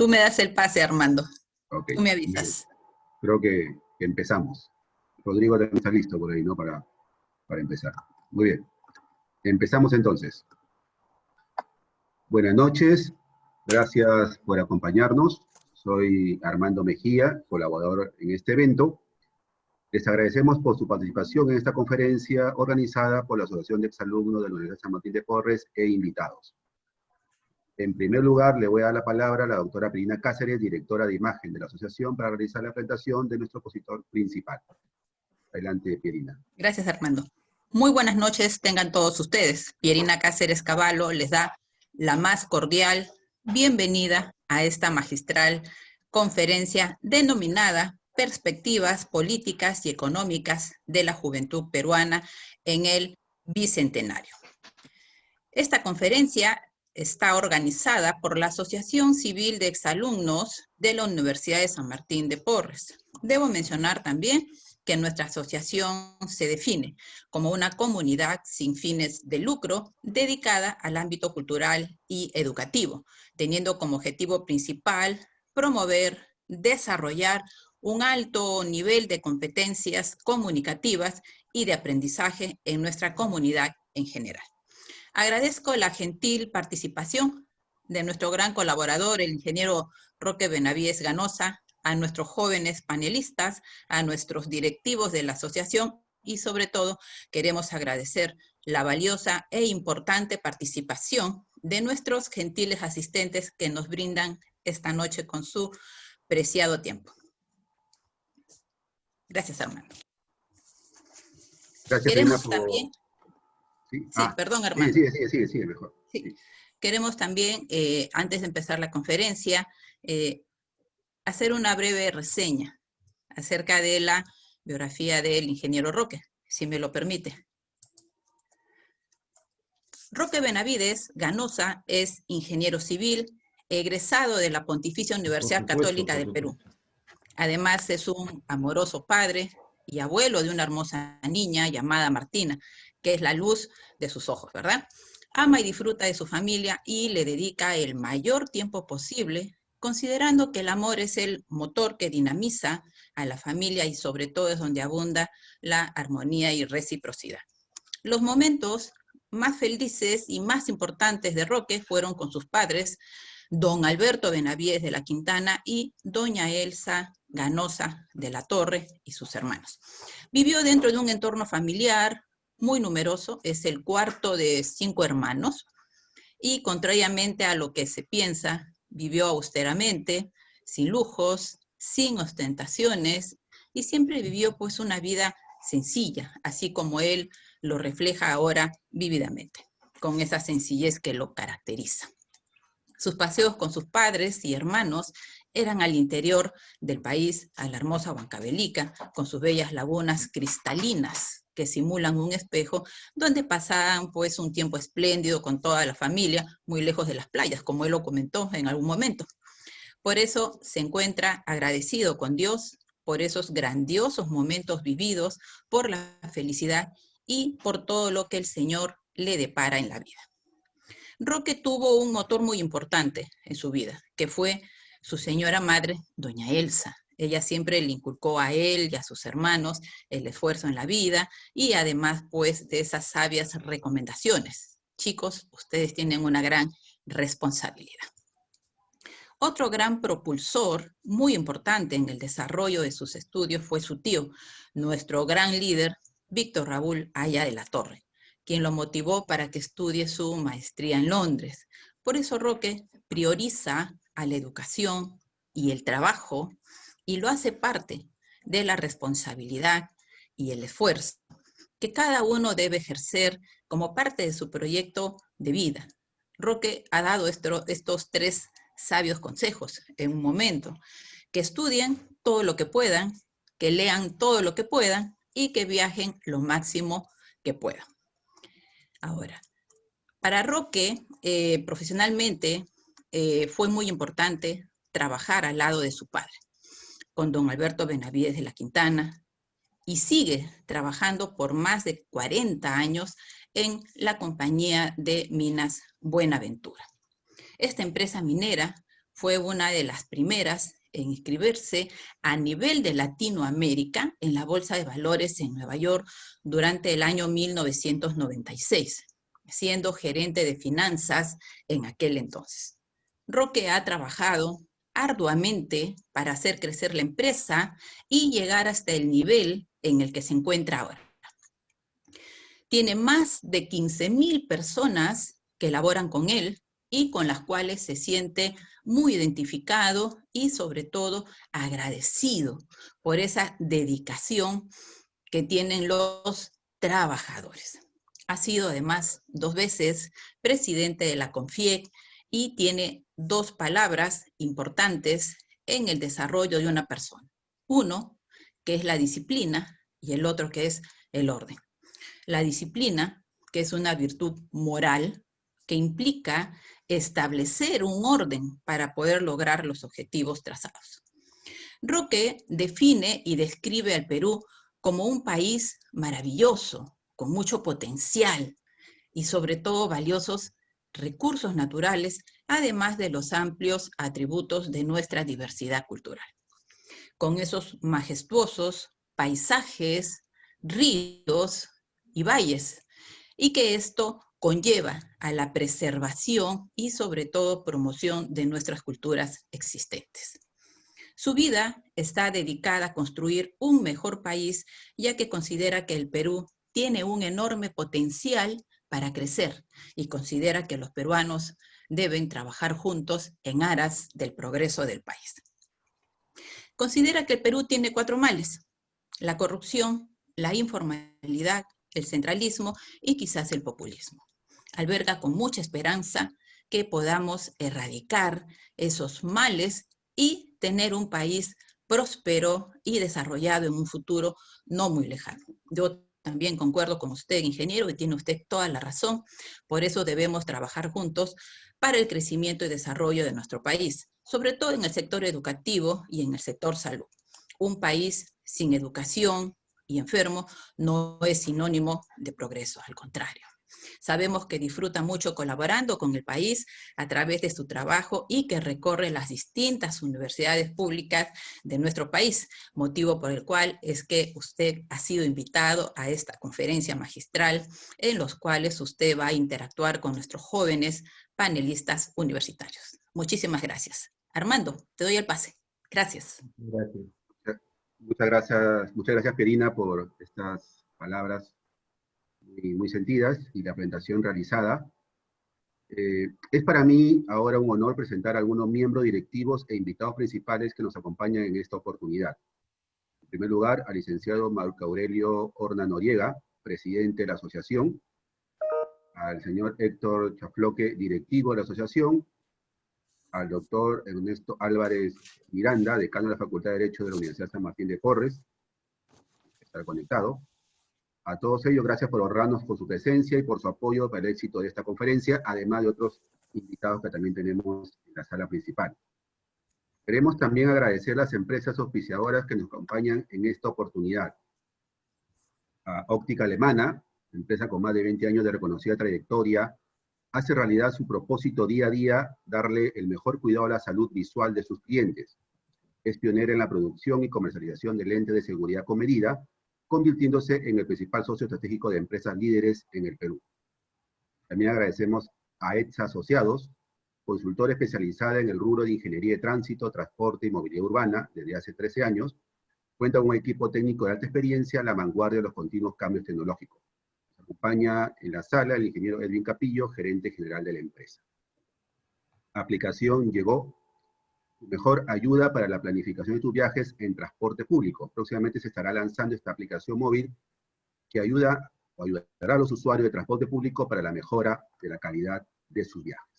Tú me das el pase, Armando. Ok, Tú me muy bien. avisas. Creo que empezamos. Rodrigo también está listo por ahí, ¿no? Para empezar. Muy bien. Empezamos entonces. Buenas noches. Gracias por acompañarnos. Soy Armando Mejía, colaborador en este evento. Les agradecemos por su participación en esta conferencia organizada por la Asociación de Exalumnos de la Universidad San Martín de Porres e invitados. En primer lugar, le voy a dar la palabra a la doctora Pirina Cáceres, directora de imagen de la asociación, para realizar la presentación de nuestro expositor principal. Adelante, Pirina. Gracias, Armando. Muy buenas noches tengan todos ustedes. Pirina Cáceres Cavallo les da la más cordial bienvenida a esta magistral conferencia denominada Perspectivas Políticas y Económicas de la Juventud Peruana en el Bicentenario. Esta conferencia está organizada por la Asociación Civil de Exalumnos de la Universidad de San Martín de Porres. Debo mencionar también que nuestra asociación se define como una comunidad sin fines de lucro dedicada al ámbito cultural y educativo, teniendo como objetivo principal promover, desarrollar un alto nivel de competencias comunicativas y de aprendizaje en nuestra comunidad en general. Agradezco la gentil participación de nuestro gran colaborador, el ingeniero Roque Benavides Ganosa, a nuestros jóvenes panelistas, a nuestros directivos de la asociación y sobre todo queremos agradecer la valiosa e importante participación de nuestros gentiles asistentes que nos brindan esta noche con su preciado tiempo. Gracias, Armando. Gracias, Queremos Pirina, por... también... Sí, perdón, Armando. Sigue, mejor. Sí. Queremos también, antes de empezar la conferencia, hacer una breve reseña acerca de la biografía del ingeniero Roque, si me lo permite. Roque Benavides Ganosa es ingeniero civil, egresado de la Pontificia Universidad Católica del Perú. Además, es un amoroso padre y abuelo de una hermosa niña llamada Martina, que es la luz de sus ojos, ¿verdad? Ama y disfruta de su familia y le dedica el mayor tiempo posible, considerando que el amor es el motor que dinamiza a la familia y sobre todo es donde abunda la armonía y reciprocidad. Los momentos más felices y más importantes de Roque fueron con sus padres, don Alberto Benavides de la Quintana y doña Elsa Ganosa de la Torre y sus hermanos. Vivió dentro de un entorno familiar muy numeroso, es el cuarto de 5 hermanos, y contrariamente a lo que se piensa, vivió austeramente, sin lujos, sin ostentaciones, y siempre vivió pues una vida sencilla, así como él lo refleja ahora vívidamente, con esa sencillez que lo caracteriza. Sus paseos con sus padres y hermanos eran al interior del país, a la hermosa Huancavelica, con sus bellas lagunas cristalinas que simulan un espejo, donde pasaban pues un tiempo espléndido con toda la familia, muy lejos de las playas, como él lo comentó en algún momento. Por eso se encuentra agradecido con Dios por esos grandiosos momentos vividos, por la felicidad y por todo lo que el Señor le depara en la vida. Roque tuvo un motor muy importante en su vida, que fue su señora madre, doña Elsa. Ella siempre le inculcó a él y a sus hermanos el esfuerzo en la vida y además pues de esas sabias recomendaciones. Chicos, ustedes tienen una gran responsabilidad. Otro gran propulsor muy importante en el desarrollo de sus estudios fue su tío, nuestro gran líder, Víctor Raúl Aya de la Torre, quien lo motivó para que estudie su maestría en Londres. Por eso Roque prioriza a la educación y el trabajo y lo hace parte de la responsabilidad y el esfuerzo que cada uno debe ejercer como parte de su proyecto de vida. Roque ha dado estos 3 sabios consejos en un momento: que estudien todo lo que puedan, que lean todo lo que puedan y que viajen lo máximo que puedan. Ahora, para Roque, profesionalmente, fue muy importante trabajar al lado de su padre, con don Alberto Benavides de la Quintana, y sigue trabajando por más de 40 años en la compañía de Minas Buenaventura. Esta empresa minera fue una de las primeras en inscribirse a nivel de Latinoamérica en la Bolsa de Valores en Nueva York durante el año 1996, siendo gerente de finanzas en aquel entonces. Roque ha trabajado arduamente para hacer crecer la empresa y llegar hasta el nivel en el que se encuentra ahora. Tiene más de 15.000 personas que laboran con él y con las cuales se siente muy identificado y sobre todo agradecido por esa dedicación que tienen los trabajadores. Ha sido además 2 veces presidente de la CONFIEC y tiene 2 palabras importantes en el desarrollo de una persona. Uno, que es la disciplina, y el otro que es el orden. La disciplina, que es una virtud moral, que implica establecer un orden para poder lograr los objetivos trazados. Roque define y describe al Perú como un país maravilloso, con mucho potencial y sobre todo valiosos recursos naturales, además de los amplios atributos de nuestra diversidad cultural. Con esos majestuosos paisajes, ríos y valles, y que esto conlleva a la preservación y sobre todo promoción de nuestras culturas existentes. Su vida está dedicada a construir un mejor país, ya que considera que el Perú tiene un enorme potencial para crecer y considera que los peruanos deben trabajar juntos en aras del progreso del país. Considera que el Perú tiene 4 males: la corrupción, la informalidad, el centralismo y quizás el populismo. Alberga con mucha esperanza que podamos erradicar esos males y tener un país próspero y desarrollado en un futuro no muy lejano. Yo también concuerdo con usted, ingeniero, que tiene usted toda la razón. Por eso debemos trabajar juntos para el crecimiento y desarrollo de nuestro país, sobre todo en el sector educativo y en el sector salud. Un país sin educación y enfermo no es sinónimo de progreso, al contrario. Sabemos que disfruta mucho colaborando con el país a través de su trabajo y que recorre las distintas universidades públicas de nuestro país, motivo por el cual es que usted ha sido invitado a esta conferencia magistral en los cuales usted va a interactuar con nuestros jóvenes panelistas universitarios. Muchísimas gracias. Armando, te doy el pase. Gracias. Gracias. Muchas gracias, Pierina, por estas palabras muy sentidas y la presentación realizada. Es para mí ahora un honor presentar a algunos miembros directivos e invitados principales que nos acompañan en esta oportunidad. En primer lugar, al licenciado Marco Aurelio Horna Noriega, presidente de la asociación, al señor Héctor Chafloque, directivo de la asociación, al doctor Ernesto Álvarez Miranda, decano de la Facultad de Derecho de la Universidad San Martín de Porres, estar conectado. A todos ellos, gracias por honrarnos con su presencia y por su apoyo para el éxito de esta conferencia, además de otros invitados que también tenemos en la sala principal. Queremos también agradecer a las empresas auspiciadoras que nos acompañan en esta oportunidad. A Óptica Alemana, empresa con más de 20 años de reconocida trayectoria, hace realidad su propósito día a día, darle el mejor cuidado a la salud visual de sus clientes. Es pionera en la producción y comercialización de lentes de seguridad con medida, convirtiéndose en el principal socio estratégico de empresas líderes en el Perú. También agradecemos a ETSA Asociados, consultora especializada en el rubro de ingeniería de tránsito, transporte y movilidad urbana desde hace 13 años. Cuenta con un equipo técnico de alta experiencia a la vanguardia de los continuos cambios tecnológicos. Nos acompaña en la sala el ingeniero Edwin Capillo, gerente general de la empresa. Aplicación Llegó, tu mejor ayuda para la planificación de tus viajes en transporte público. Próximamente se estará lanzando esta aplicación móvil que ayudará a los usuarios de transporte público para la mejora de la calidad de sus viajes.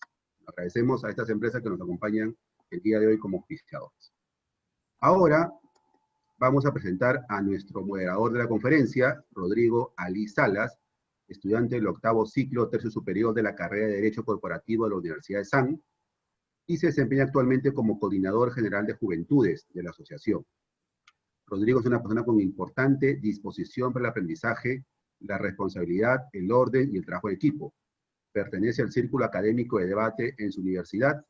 Agradecemos a estas empresas que nos acompañan el día de hoy como auspiciadores. Ahora vamos a presentar a nuestro moderador de la conferencia, Rodrigo Ali Salas, estudiante del 8º ciclo tercio superior de la carrera de Derecho Corporativo de la Universidad de San, y se desempeña actualmente como coordinador general de juventudes de la asociación. Rodrigo es una persona con importante disposición para el aprendizaje, la responsabilidad, el orden y el trabajo en equipo. Pertenece al círculo académico de debate en su universidad.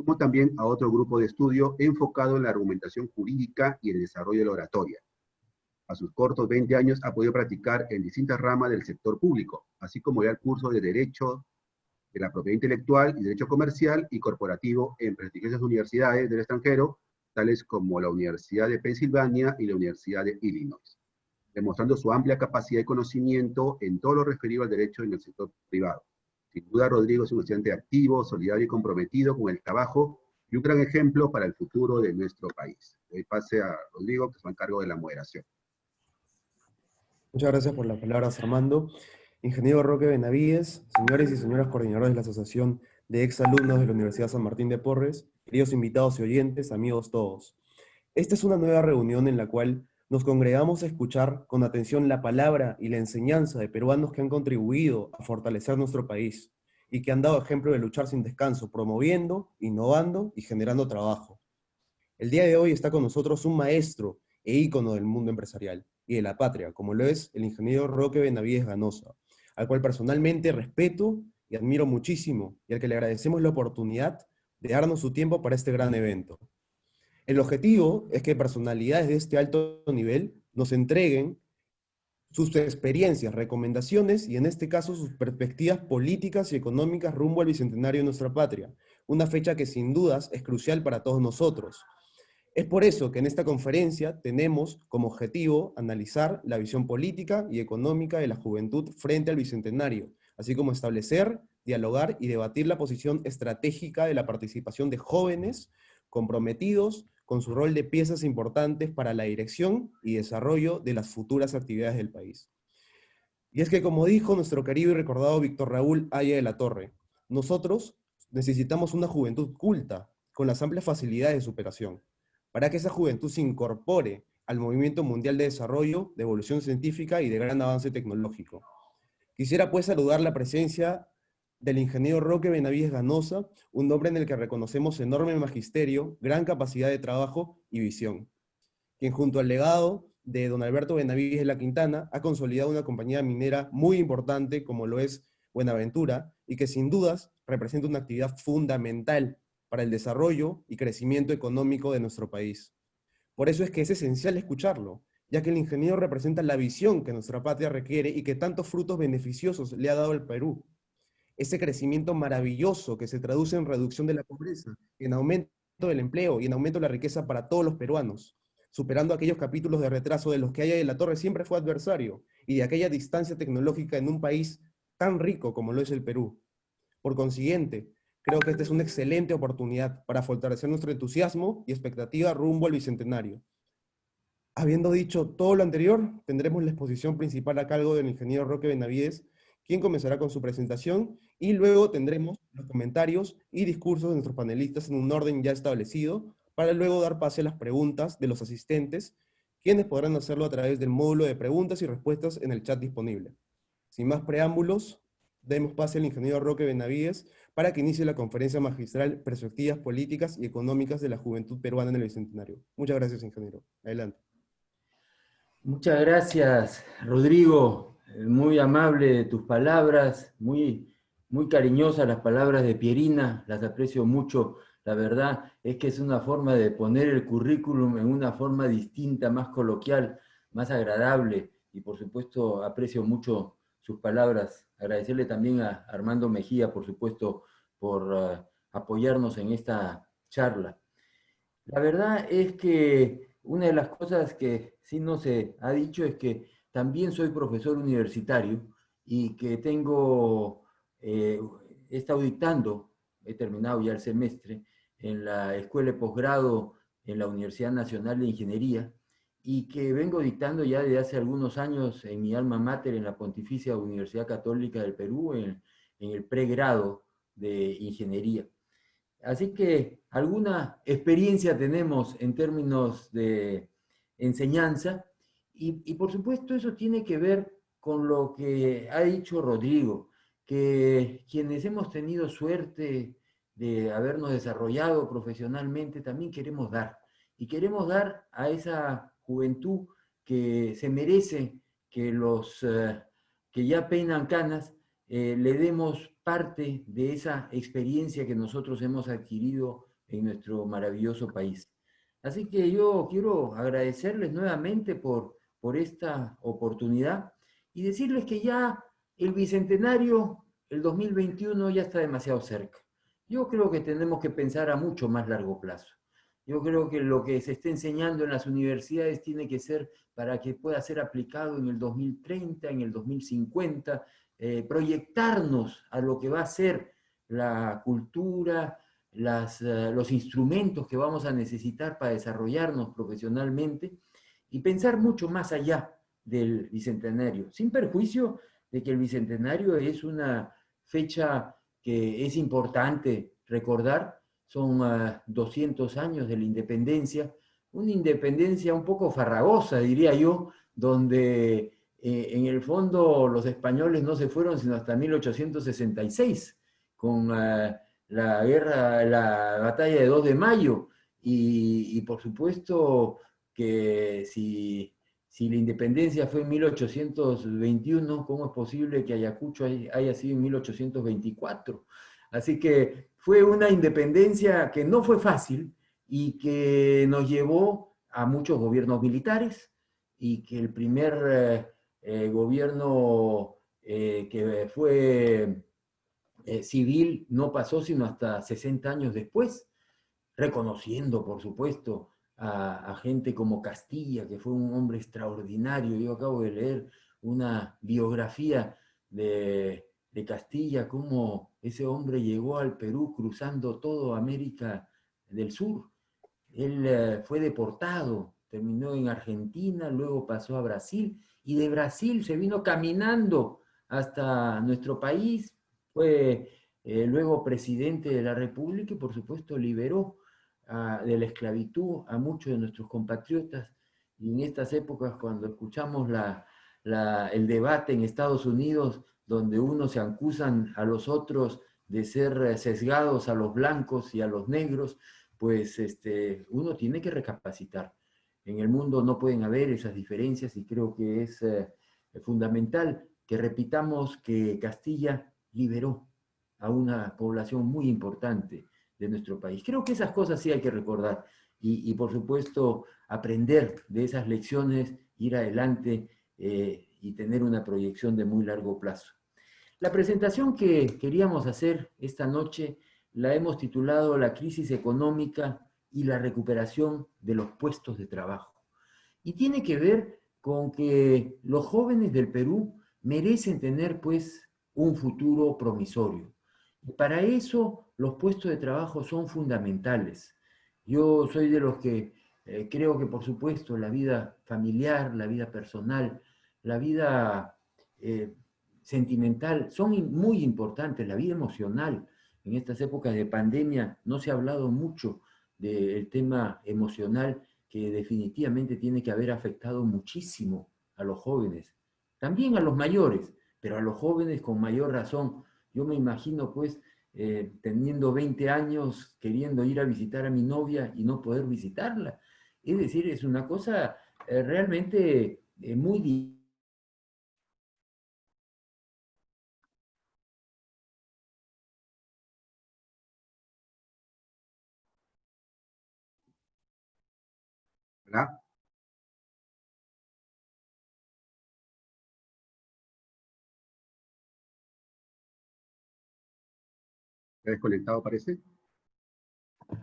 como también a otro grupo de estudio enfocado en la argumentación jurídica y el desarrollo de la oratoria. A sus cortos 20 años ha podido practicar en distintas ramas del sector público, así como ya el curso de Derecho de la Propiedad Intelectual y Derecho Comercial y Corporativo en prestigiosas universidades del extranjero, tales como la Universidad de Pensilvania y la Universidad de Illinois, demostrando su amplia capacidad de conocimiento en todo lo referido al derecho en el sector privado. Sin duda, Rodrigo es un estudiante activo, solidario y comprometido con el trabajo y un gran ejemplo para el futuro de nuestro país. Doy pase a Rodrigo, que se va a encargo de la moderación. Muchas gracias por las palabras, Armando. Ingeniero Roque Benavides, señores y señoras coordinadores de la Asociación de Exalumnos de la Universidad San Martín de Porres, queridos invitados y oyentes, amigos todos. Esta es una nueva reunión en la cual nos congregamos a escuchar con atención la palabra y la enseñanza de peruanos que han contribuido a fortalecer nuestro país y que han dado ejemplo de luchar sin descanso, promoviendo, innovando y generando trabajo. El día de hoy está con nosotros un maestro e ícono del mundo empresarial y de la patria, como lo es el ingeniero Roque Benavides Ganosa, al cual personalmente respeto y admiro muchísimo y al que le agradecemos la oportunidad de darnos su tiempo para este gran evento. El objetivo es que personalidades de este alto nivel nos entreguen sus experiencias, recomendaciones y en este caso sus perspectivas políticas y económicas rumbo al bicentenario de nuestra patria, una fecha que sin dudas es crucial para todos nosotros. Es por eso que en esta conferencia tenemos como objetivo analizar la visión política y económica de la juventud frente al bicentenario, así como establecer, dialogar y debatir la posición estratégica de la participación de jóvenes comprometidos con su rol de piezas importantes para la dirección y desarrollo de las futuras actividades del país. Y es que, como dijo nuestro querido y recordado Víctor Raúl Haya de la Torre, nosotros necesitamos una juventud culta, con las amplias facilidades de superación, para que esa juventud se incorpore al movimiento mundial de desarrollo, de evolución científica y de gran avance tecnológico. Quisiera pues saludar la presencia del ingeniero Roque Benavides Ganosa, un hombre en el que reconocemos enorme magisterio, gran capacidad de trabajo y visión, quien junto al legado de don Alberto Benavides de la Quintana ha consolidado una compañía minera muy importante como lo es Buenaventura y que sin dudas representa una actividad fundamental para el desarrollo y crecimiento económico de nuestro país. Por eso es que es esencial escucharlo, ya que el ingeniero representa la visión que nuestra patria requiere y que tantos frutos beneficiosos le ha dado al Perú. Ese crecimiento maravilloso que se traduce en reducción de la pobreza, en aumento del empleo y en aumento de la riqueza para todos los peruanos, superando aquellos capítulos de retraso de los que Haya de la Torre siempre fue adversario y de aquella distancia tecnológica en un país tan rico como lo es el Perú. Por consiguiente, creo que esta es una excelente oportunidad para fortalecer nuestro entusiasmo y expectativa rumbo al bicentenario. Habiendo dicho todo lo anterior, tendremos la exposición principal a cargo del ingeniero Roque Benavides, quien comenzará con su presentación, y luego tendremos los comentarios y discursos de nuestros panelistas en un orden ya establecido, para luego dar pase a las preguntas de los asistentes, quienes podrán hacerlo a través del módulo de preguntas y respuestas en el chat disponible. Sin más preámbulos, demos pase al ingeniero Roque Benavides para que inicie la conferencia magistral Perspectivas Políticas y Económicas de la Juventud Peruana en el Bicentenario. Muchas gracias, ingeniero. Adelante. Muchas gracias, Rodrigo. Muy amable tus palabras, muy cariñosas las palabras de Pierina, las aprecio mucho. La verdad es que es una forma de poner el currículum en una forma distinta, más coloquial, más agradable, y por supuesto aprecio mucho sus palabras. Agradecerle también a Armando Mejía, por supuesto, por apoyarnos en esta charla. La verdad es que una de las cosas que sí no se ha dicho es que también soy profesor universitario y que he estado dictando, he terminado ya el semestre, en la Escuela de Posgrado en la Universidad Nacional de Ingeniería, y que vengo dictando ya desde hace algunos años en mi alma mater, en la Pontificia Universidad Católica del Perú, en el pregrado de Ingeniería. Así que alguna experiencia tenemos en términos de enseñanza y por supuesto eso tiene que ver con lo que ha dicho Rodrigo, que quienes hemos tenido suerte de habernos desarrollado profesionalmente también queremos dar. Y queremos dar a esa juventud que se merece que los que ya peinan canas le demos parte de esa experiencia que nosotros hemos adquirido en nuestro maravilloso país. Así que yo quiero agradecerles nuevamente por esta oportunidad y decirles que ya el Bicentenario, el 2021, ya está demasiado cerca. Yo creo que tenemos que pensar a mucho más largo plazo. Yo creo que lo que se está enseñando en las universidades tiene que ser para que pueda ser aplicado en el 2030, en el 2050, proyectarnos a lo que va a ser la cultura, los instrumentos que vamos a necesitar para desarrollarnos profesionalmente y pensar mucho más allá del Bicentenario, sin perjuicio de que el Bicentenario es una fecha que es importante recordar. Son 200 años de la independencia, una independencia un poco farragosa, diría yo, donde en el fondo los españoles no se fueron sino hasta 1866, con la batalla de 2 de mayo, y por supuesto que si la independencia fue en 1821, ¿cómo es posible que Ayacucho haya sido en 1824? Así que fue una independencia que no fue fácil y que nos llevó a muchos gobiernos militares, y que el primer gobierno que fue civil no pasó sino hasta 60 años después, reconociendo, por supuesto, a gente como Castilla, que fue un hombre extraordinario. Yo acabo de leer una biografía de Castilla, cómo ese hombre llegó al Perú cruzando toda América del Sur. Él fue deportado, terminó en Argentina, luego pasó a Brasil, y de Brasil se vino caminando hasta nuestro país, fue luego presidente de la República y por supuesto liberó de la esclavitud a muchos de nuestros compatriotas. Y en estas épocas, cuando escuchamos el debate en Estados Unidos, donde unos se acusan a los otros de ser sesgados a los blancos y a los negros, pues uno tiene que recapacitar. En el mundo no pueden haber esas diferencias, y creo que es fundamental que repitamos que Castilla liberó a una población muy importante de nuestro país. Creo que esas cosas sí hay que recordar y por supuesto aprender de esas lecciones, ir adelante y tener una proyección de muy largo plazo. La presentación que queríamos hacer esta noche la hemos titulado La crisis económica y la recuperación de los puestos de trabajo. Y tiene que ver con que los jóvenes del Perú merecen tener, pues, un futuro promisorio. Y para eso los puestos de trabajo son fundamentales. Yo soy de los que creo que, por supuesto, la vida familiar, la vida personal, la vida sentimental son muy importantes, la vida emocional. En estas épocas de pandemia no se ha hablado mucho del tema emocional, que definitivamente tiene que haber afectado muchísimo a los jóvenes, también a los mayores, pero a los jóvenes con mayor razón. Yo me imagino, pues, teniendo 20 años, queriendo ir a visitar a mi novia y no poder visitarla. Es decir, es una cosa realmente muy difícil. ¿Verdad? ¿Está desconectado, parece?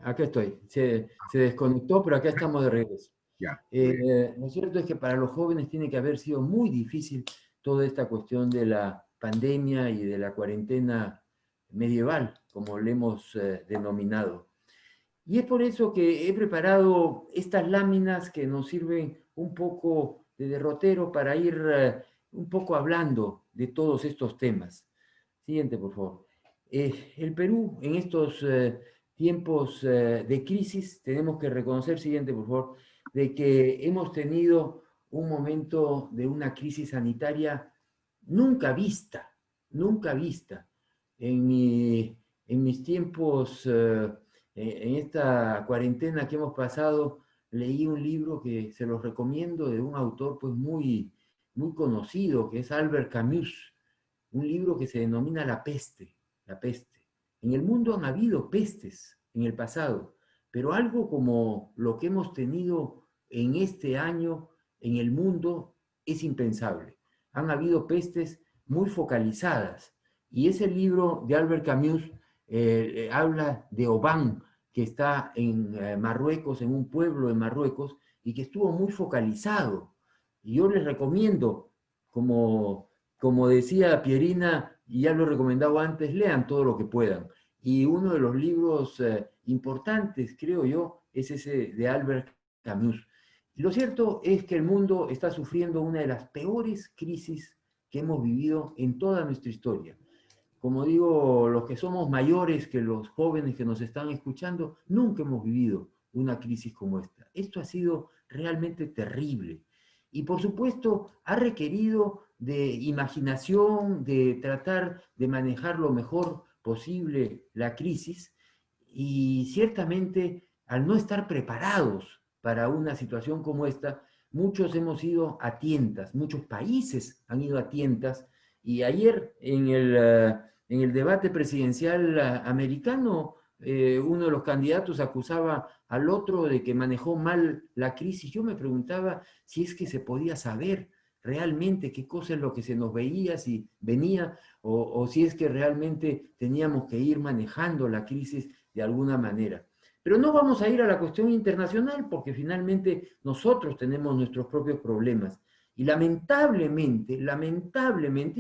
Acá estoy. Se desconectó, pero acá estamos de regreso. Ya. Lo cierto es que para los jóvenes tiene que haber sido muy difícil toda esta cuestión de la pandemia y de la cuarentena medieval, como le hemos denominado. Y es por eso que he preparado estas láminas que nos sirven un poco de derrotero para ir un poco hablando de todos estos temas. Siguiente, por favor. El Perú, en estos tiempos de crisis, tenemos que reconocer, siguiente, por favor, de que hemos tenido un momento de una crisis sanitaria nunca vista, nunca vista. En mis tiempos, en esta cuarentena que hemos pasado, leí un libro que se los recomiendo, de un autor pues muy, muy conocido, que es Albert Camus, un libro que se denomina La peste, La peste. En el mundo han habido pestes en el pasado, pero algo como lo que hemos tenido en este año en el mundo es impensable. Han habido pestes muy focalizadas, y ese libro de Albert Camus habla de Oban, que está en Marruecos, en un pueblo de Marruecos, y que estuvo muy focalizado. Y yo les recomiendo, como decía Pierina, y ya lo he recomendado antes, lean todo lo que puedan. Y uno de los libros importantes, creo yo, es ese de Albert Camus. Y lo cierto es que el mundo está sufriendo una de las peores crisis que hemos vivido en toda nuestra historia. Como digo, los que somos mayores que los jóvenes que nos están escuchando, nunca hemos vivido una crisis como esta. Esto ha sido realmente terrible. Y por supuesto, ha requerido de imaginación, de tratar de manejar lo mejor posible la crisis, y ciertamente al no estar preparados para una situación como esta, muchos hemos ido a tientas, muchos países han ido a tientas, y ayer en el debate presidencial americano, uno de los candidatos acusaba al otro de que manejó mal la crisis. Yo me preguntaba si es que se podía saber realmente qué cosa es lo que se nos veía, si venía, o si es que realmente teníamos que ir manejando la crisis de alguna manera. Pero no vamos a ir a la cuestión internacional, porque finalmente nosotros tenemos nuestros propios problemas. Y lamentablemente,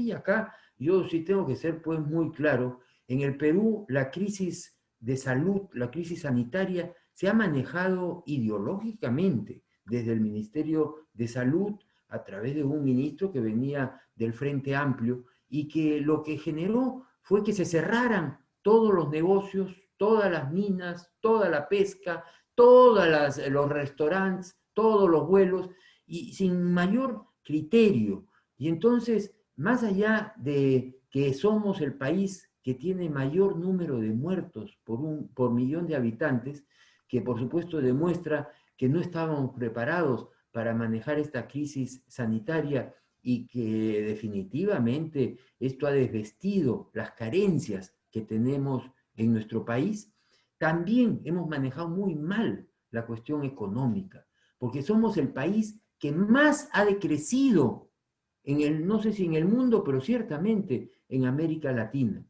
y acá yo sí tengo que ser pues muy claro, en el Perú la crisis de salud, la crisis sanitaria, se ha manejado ideológicamente desde el Ministerio de Salud, a través de un ministro que venía del Frente Amplio, y que lo que generó fue que se cerraran todos los negocios, todas las minas, toda la pesca, todos los restaurantes, todos los vuelos, y sin mayor criterio. Y entonces, más allá de que somos el país que tiene mayor número de muertos por millón de habitantes, que por supuesto demuestra que no estábamos preparados para manejar esta crisis sanitaria, y que definitivamente esto ha desvestido las carencias que tenemos en nuestro país, también hemos manejado muy mal la cuestión económica, porque somos el país que más ha decrecido no sé si en el mundo, pero ciertamente en América Latina.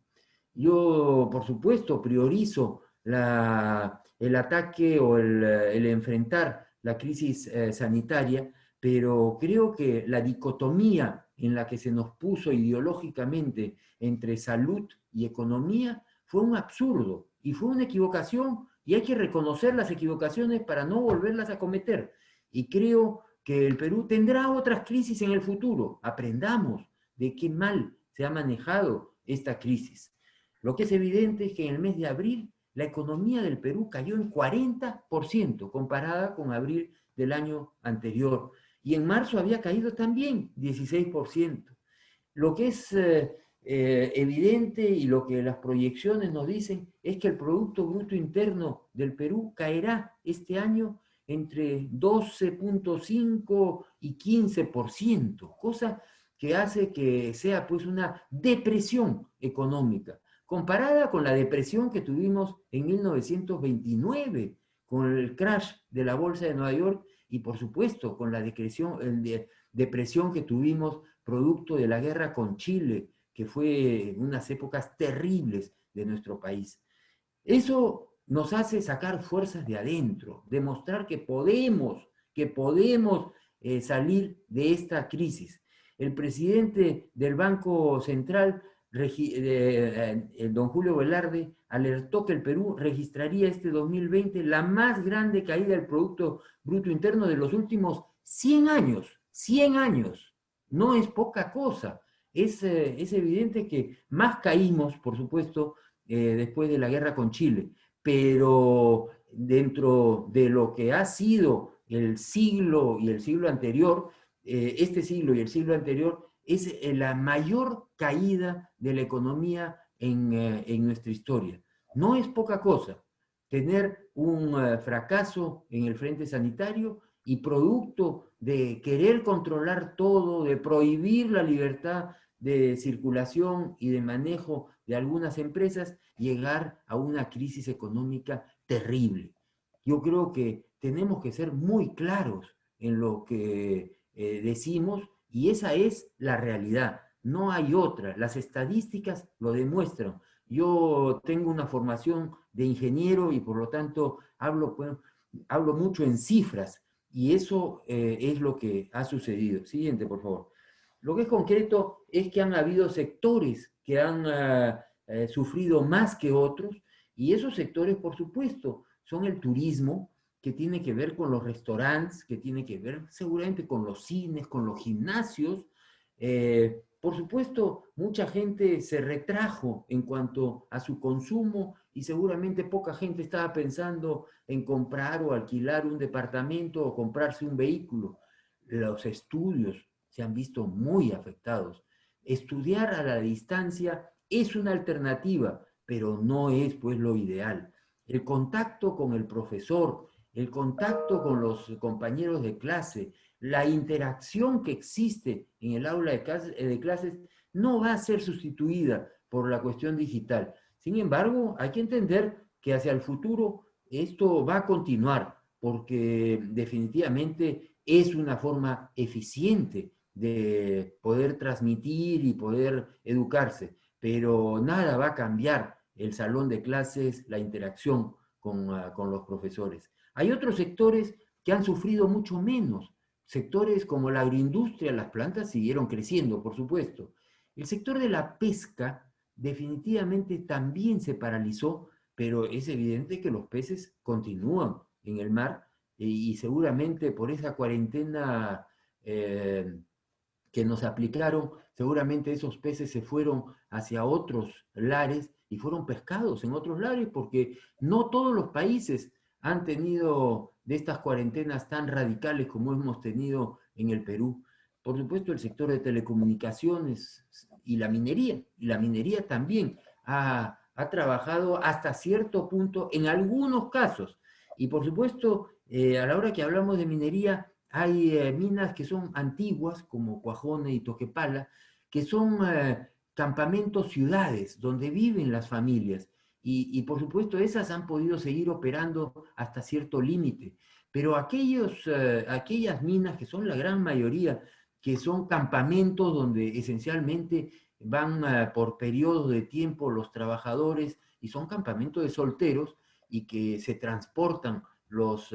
Yo, por supuesto, priorizo el ataque o el enfrentar la crisis sanitaria, pero creo que la dicotomía en la que se nos puso ideológicamente entre salud y economía fue un absurdo y fue una equivocación, y hay que reconocer las equivocaciones para no volverlas a cometer. Y creo que el Perú tendrá otras crisis en el futuro. Aprendamos de qué mal se ha manejado esta crisis. Lo que es evidente es que en el mes de abril la economía del Perú cayó en 40% comparada con abril del año anterior. Y en marzo había caído también 16%. Lo que es evidente, y lo que las proyecciones nos dicen, es que el Producto Bruto Interno del Perú caerá este año entre 12.5 y 15%, cosa que hace que sea pues una depresión económica, comparada con la depresión que tuvimos en 1929, con el crash de la Bolsa de Nueva York, y por supuesto con la depresión que tuvimos producto de la guerra con Chile, que fue unas épocas terribles de nuestro país. Eso nos hace sacar fuerzas de adentro, demostrar que podemos salir de esta crisis. El presidente del Banco Central, don Julio Velarde, alertó que el Perú registraría este 2020 la más grande caída del Producto Bruto Interno de los últimos 100 años. 100 años. No es poca cosa. Es evidente que más caímos, por supuesto, después de la guerra con Chile, pero dentro de lo que ha sido el siglo y el siglo anterior, este siglo y el siglo anterior, es la mayor caída de la economía en nuestra historia. No es poca cosa tener un fracaso en el frente sanitario, y producto de querer controlar todo, de prohibir la libertad de circulación y de manejo de algunas empresas, llegar a una crisis económica terrible. yo creo que tenemos que ser muy claros en lo que decimos, y esa es la realidad, no hay otra. Las estadísticas lo demuestran. Yo tengo una formación de ingeniero y por lo tanto hablo mucho en cifras, y eso es lo que ha sucedido. Siguiente, por favor. Lo que es concreto es que han habido sectores que han sufrido más que otros, y esos sectores, por supuesto, son el turismo, que tiene que ver con los restaurantes, que tiene que ver seguramente con los cines, con los gimnasios. Por supuesto, mucha gente se retrajo en cuanto a su consumo y seguramente poca gente estaba pensando en comprar o alquilar un departamento o comprarse un vehículo. Los estudios se han visto muy afectados. Estudiar a la distancia es una alternativa, pero no es pues lo ideal. El contacto con el profesor, el contacto con los compañeros de clase, la interacción que existe en el aula de clases no va a ser sustituida por la cuestión digital. Sin embargo, hay que entender que hacia el futuro esto va a continuar, porque definitivamente es una forma eficiente de poder transmitir y poder educarse, pero nada va a cambiar el salón de clases, la interacción con los profesores. Hay otros sectores que han sufrido mucho menos. Sectores como la agroindustria, las plantas siguieron creciendo, por supuesto. El sector de la pesca definitivamente también se paralizó, pero es evidente que los peces continúan en el mar y seguramente por esa cuarentena que nos aplicaron, seguramente esos peces se fueron hacia otros lares y fueron pescados en otros lares, porque no todos los países han tenido de estas cuarentenas tan radicales como hemos tenido en el Perú. Por supuesto, el sector de telecomunicaciones y la minería también ha trabajado hasta cierto punto en algunos casos. Y por supuesto, a la hora que hablamos de minería, hay minas que son antiguas, como Cuajone y Toquepala, que son campamentos ciudades donde viven las familias. Y por supuesto, esas han podido seguir operando hasta cierto límite. Pero aquellas minas, que son la gran mayoría, que son campamentos donde esencialmente van por periodos de tiempo los trabajadores, y son campamentos de solteros, y que se transportan los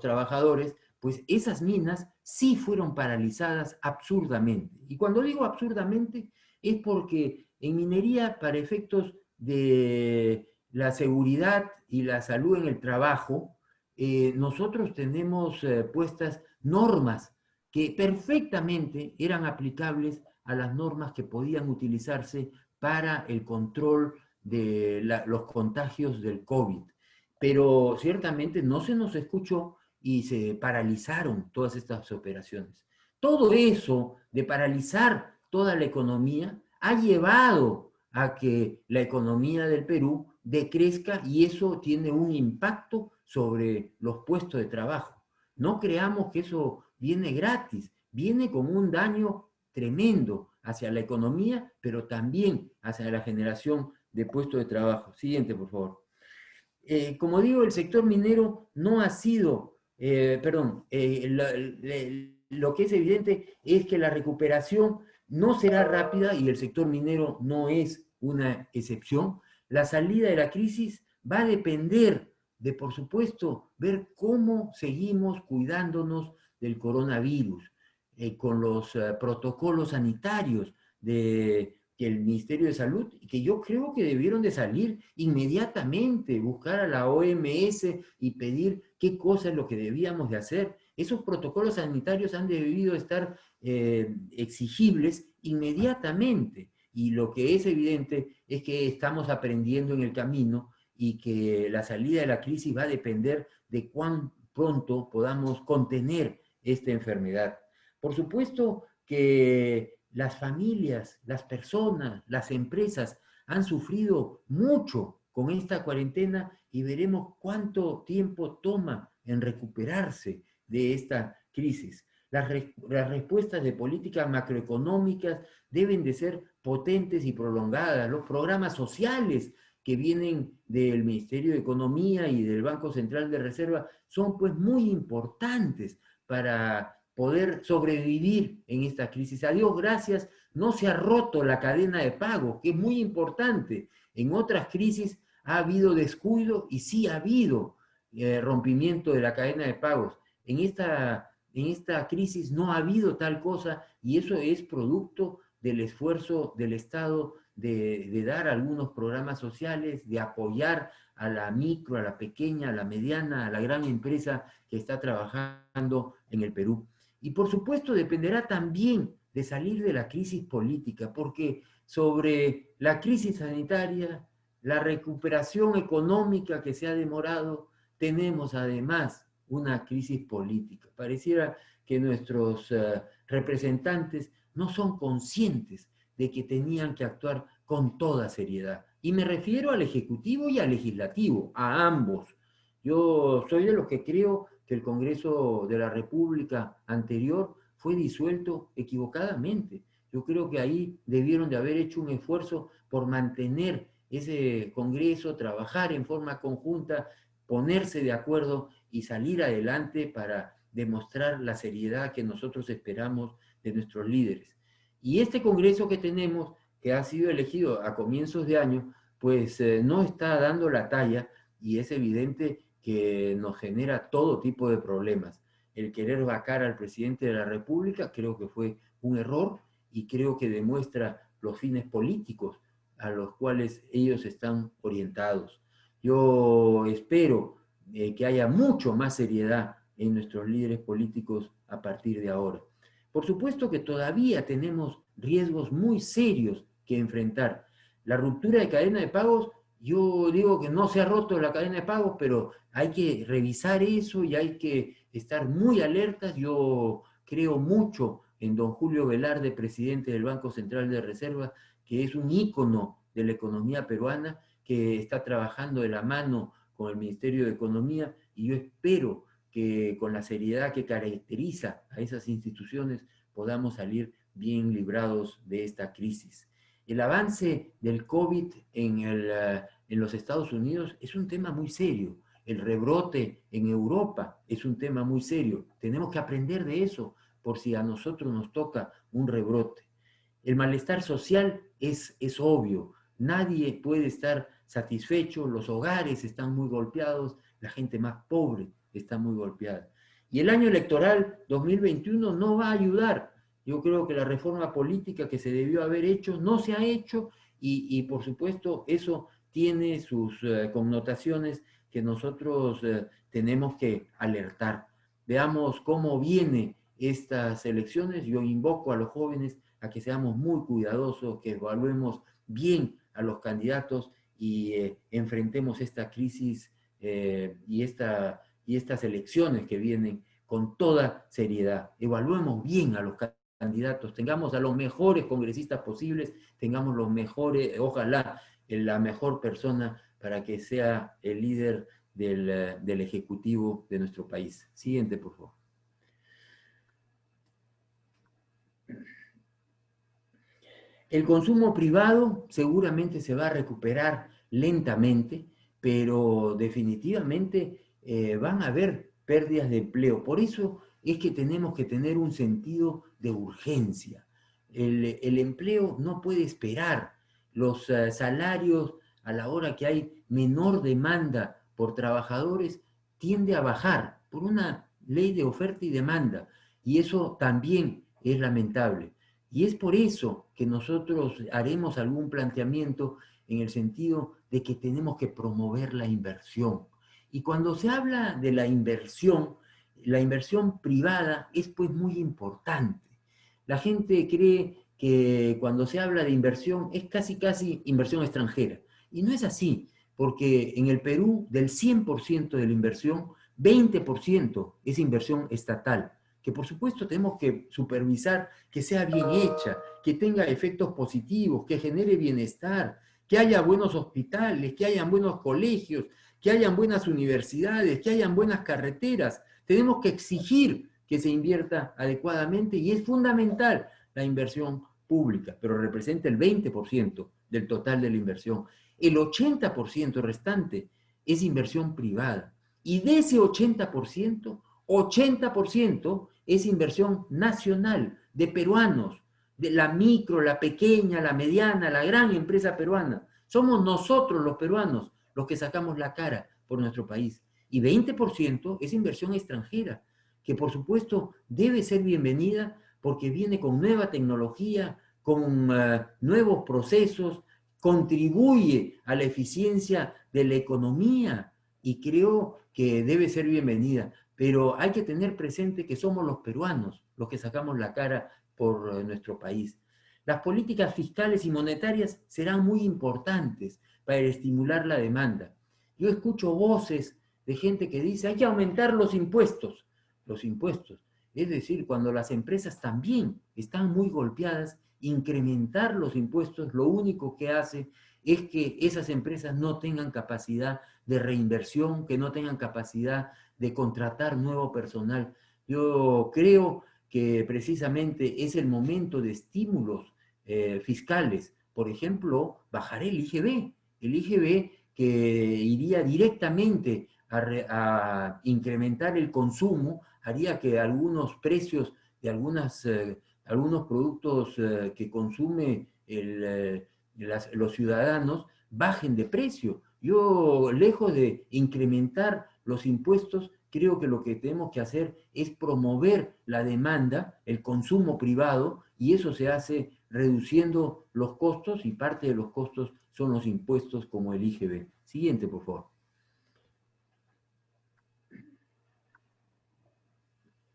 trabajadores, pues esas minas sí fueron paralizadas absurdamente. Y cuando digo absurdamente es porque en minería, para efectos de la seguridad y la salud en el trabajo, nosotros tenemos puestas normas que perfectamente eran aplicables a las normas que podían utilizarse para el control de los contagios del COVID. Pero ciertamente no se nos escuchó y se paralizaron todas estas operaciones. Todo eso de paralizar toda la economía ha llevado a que la economía del Perú decrezca, y eso tiene un impacto sobre los puestos de trabajo. No creamos que eso viene gratis, viene con un daño tremendo hacia la economía, pero también hacia la generación de puestos de trabajo. Siguiente, por favor. Como digo, el sector minero no ha sido, lo que es evidente es que la recuperación no será rápida, y el sector minero no es una excepción. La salida de la crisis va a depender de, por supuesto, ver cómo seguimos cuidándonos del coronavirus, con los protocolos sanitarios que el Ministerio de Salud, que yo creo que debieron de salir inmediatamente, buscar a la OMS y pedir qué cosa es lo que debíamos de hacer. Esos protocolos sanitarios han debido estar exigibles inmediatamente, y lo que es evidente es que estamos aprendiendo en el camino, y que la salida de la crisis va a depender de cuán pronto podamos contener esta enfermedad. Por supuesto que las familias, las personas, las empresas han sufrido mucho con esta cuarentena, y veremos cuánto tiempo toma en recuperarse de esta crisis. Las respuestas de políticas macroeconómicas deben de ser potentes y prolongadas. Los programas sociales que vienen del Ministerio de Economía y del Banco Central de Reserva son pues muy importantes para poder sobrevivir en esta crisis. A Dios gracias, no se ha roto la cadena de pago, que es muy importante. En otras crisis ha habido descuido y sí ha habido rompimiento de la cadena de pagos. En esta crisis no ha habido tal cosa y eso es producto del esfuerzo del Estado de dar algunos programas sociales, de apoyar a la micro, a la pequeña, a la mediana, a la gran empresa que está trabajando en el Perú. Y por supuesto dependerá también de salir de la crisis política, porque sobre la crisis sanitaria, la recuperación económica que se ha demorado, tenemos además una crisis política. Pareciera que nuestros representantes no son conscientes de que tenían que actuar con toda seriedad. Y me refiero al Ejecutivo y al Legislativo, a ambos. Yo soy de los que creo que el Congreso de la República anterior fue disuelto equivocadamente. Yo creo que ahí debieron de haber hecho un esfuerzo por mantener ese Congreso, trabajar en forma conjunta, ponerse de acuerdo y salir adelante para demostrar la seriedad que nosotros esperamos de nuestros líderes. Y este Congreso que tenemos, que ha sido elegido a comienzos de año, pues no está dando la talla y es evidente que nos genera todo tipo de problemas. El querer vacar al presidente de la República creo que fue un error y creo que demuestra los fines políticos a los cuales ellos están orientados. Yo espero que haya mucho más seriedad en nuestros líderes políticos a partir de ahora. Por supuesto que todavía tenemos riesgos muy serios que enfrentar. La ruptura de cadena de pagos, yo digo que no se ha roto la cadena de pagos, pero hay que revisar eso y hay que estar muy alertas. Yo creo mucho en don Julio Velarde, presidente del Banco Central de Reserva, que es un ícono de la economía peruana, que está trabajando de la mano con el Ministerio de Economía, y yo espero que con la seriedad que caracteriza a esas instituciones podamos salir bien librados de esta crisis. El avance del COVID en los Estados Unidos es un tema muy serio. El rebrote en Europa es un tema muy serio. Tenemos que aprender de eso por si a nosotros nos toca un rebrote. El malestar social es obvio. Nadie puede estar satisfecho, los hogares están muy golpeados, la gente más pobre está muy golpeada. Y el año electoral 2021 no va a ayudar. Yo creo que la reforma política que se debió haber hecho no se ha hecho y por supuesto eso tiene sus connotaciones que nosotros tenemos que alertar. Veamos cómo vienen estas elecciones. Yo invoco a los jóvenes a que seamos muy cuidadosos, que evaluemos bien a los candidatos y enfrentemos esta crisis y estas elecciones que vienen con toda seriedad. Evaluemos bien a los candidatos, tengamos a los mejores congresistas posibles, tengamos los mejores, ojalá la mejor persona para que sea el líder del Ejecutivo de nuestro país. Siguiente, por favor. El consumo privado seguramente se va a recuperar lentamente, pero definitivamente van a haber pérdidas de empleo. Por eso es que tenemos que tener un sentido de urgencia. El empleo no puede esperar. Los salarios, a la hora que hay menor demanda por trabajadores, tiende a bajar por una ley de oferta y demanda. Y eso también es lamentable. Y es por eso que nosotros haremos algún planteamiento en el sentido de que tenemos que promover la inversión. Y cuando se habla de la inversión privada es pues muy importante. La gente cree que cuando se habla de inversión es casi inversión extranjera. Y no es así, porque en el Perú del 100% de la inversión, 20% es inversión estatal, que por supuesto tenemos que supervisar que sea bien hecha, que tenga efectos positivos, que genere bienestar, que haya buenos hospitales, que hayan buenos colegios, que hayan buenas universidades, que hayan buenas carreteras. Tenemos que exigir que se invierta adecuadamente y es fundamental la inversión pública, pero representa el 20% del total de la inversión. El 80% restante es inversión privada. Y de ese 80%, 80% es inversión nacional, de peruanos, de la micro, la pequeña, la mediana, la gran empresa peruana. Somos nosotros los peruanos los que sacamos la cara por nuestro país. Y 20% es inversión extranjera, que por supuesto debe ser bienvenida porque viene con nueva tecnología, con nuevos procesos, contribuye a la eficiencia de la economía y creo que debe ser bienvenida. Pero hay que tener presente que somos los peruanos los que sacamos la cara por nuestro país. Las políticas fiscales y monetarias serán muy importantes para estimular la demanda. Yo escucho voces de gente que dice hay que aumentar los impuestos. Los impuestos. Es decir, cuando las empresas también están muy golpeadas, incrementar los impuestos lo único que hace es que esas empresas no tengan capacidad de reinversión, que no tengan capacidad de contratar nuevo personal. Yo creo que precisamente es el momento de estímulos fiscales. Por ejemplo, bajar el IGB que iría directamente a incrementar el consumo, haría que algunos precios de algunos productos que consume los ciudadanos bajen de precio. Yo, lejos de incrementar los impuestos, creo que lo que tenemos que hacer es promover la demanda, el consumo privado, y eso se hace reduciendo los costos, y parte de los costos son los impuestos como el IGB. Siguiente, por favor.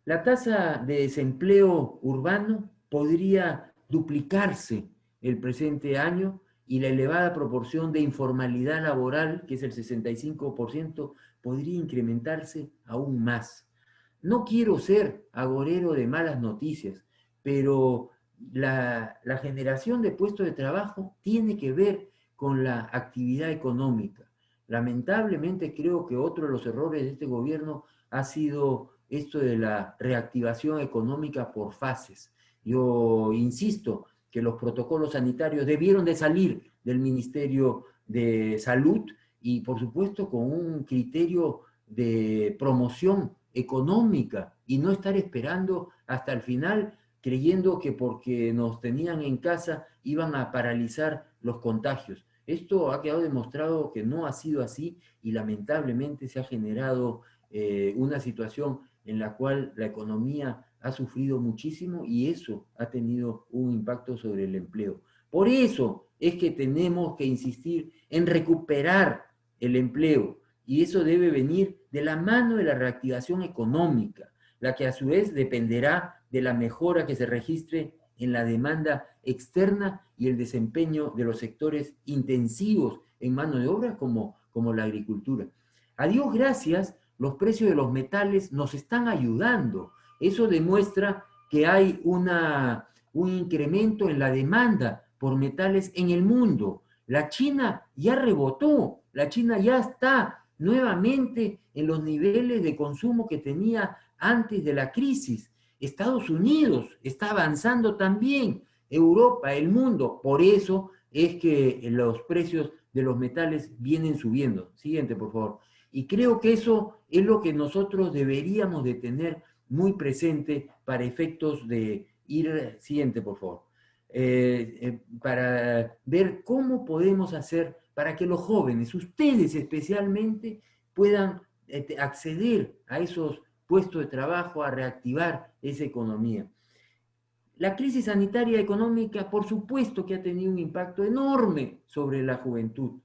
La tasa de desempleo urbano podría duplicarse el presente año y la elevada proporción de informalidad laboral, que es el 65%, podría incrementarse aún más. No quiero ser agorero de malas noticias, pero la generación de puestos de trabajo tiene que ver con la actividad económica. Lamentablemente creo que otro de los errores de este gobierno ha sido esto de la reactivación económica por fases. Yo insisto que los protocolos sanitarios debieron de salir del Ministerio de Salud y por supuesto con un criterio de promoción económica y no estar esperando hasta el final creyendo que porque nos tenían en casa iban a paralizar los contagios. Esto ha quedado demostrado que no ha sido así y lamentablemente se ha generado una situación en la cual la economía ha sufrido muchísimo y eso ha tenido un impacto sobre el empleo. Por eso es que tenemos que insistir en recuperar el empleo y eso debe venir de la mano de la reactivación económica, la que a su vez dependerá de la mejora que se registre en la demanda externa y el desempeño de los sectores intensivos en mano de obra como la agricultura. A Dios gracias, los precios de los metales nos están ayudando. Eso demuestra que hay un incremento en la demanda por metales en el mundo. La China ya rebotó, la China ya está nuevamente en los niveles de consumo que tenía antes de la crisis. Estados Unidos está avanzando también, Europa, el mundo. Por eso es que los precios de los metales vienen subiendo. Siguiente, por favor. Y creo que eso es lo que nosotros deberíamos de tener muy presente para efectos de ir... Siguiente, por favor. Para ver cómo podemos hacer para que los jóvenes, ustedes especialmente, puedan acceder a esos puestos de trabajo, a reactivar esa economía. La crisis sanitaria económica, por supuesto que ha tenido un impacto enorme sobre la juventud.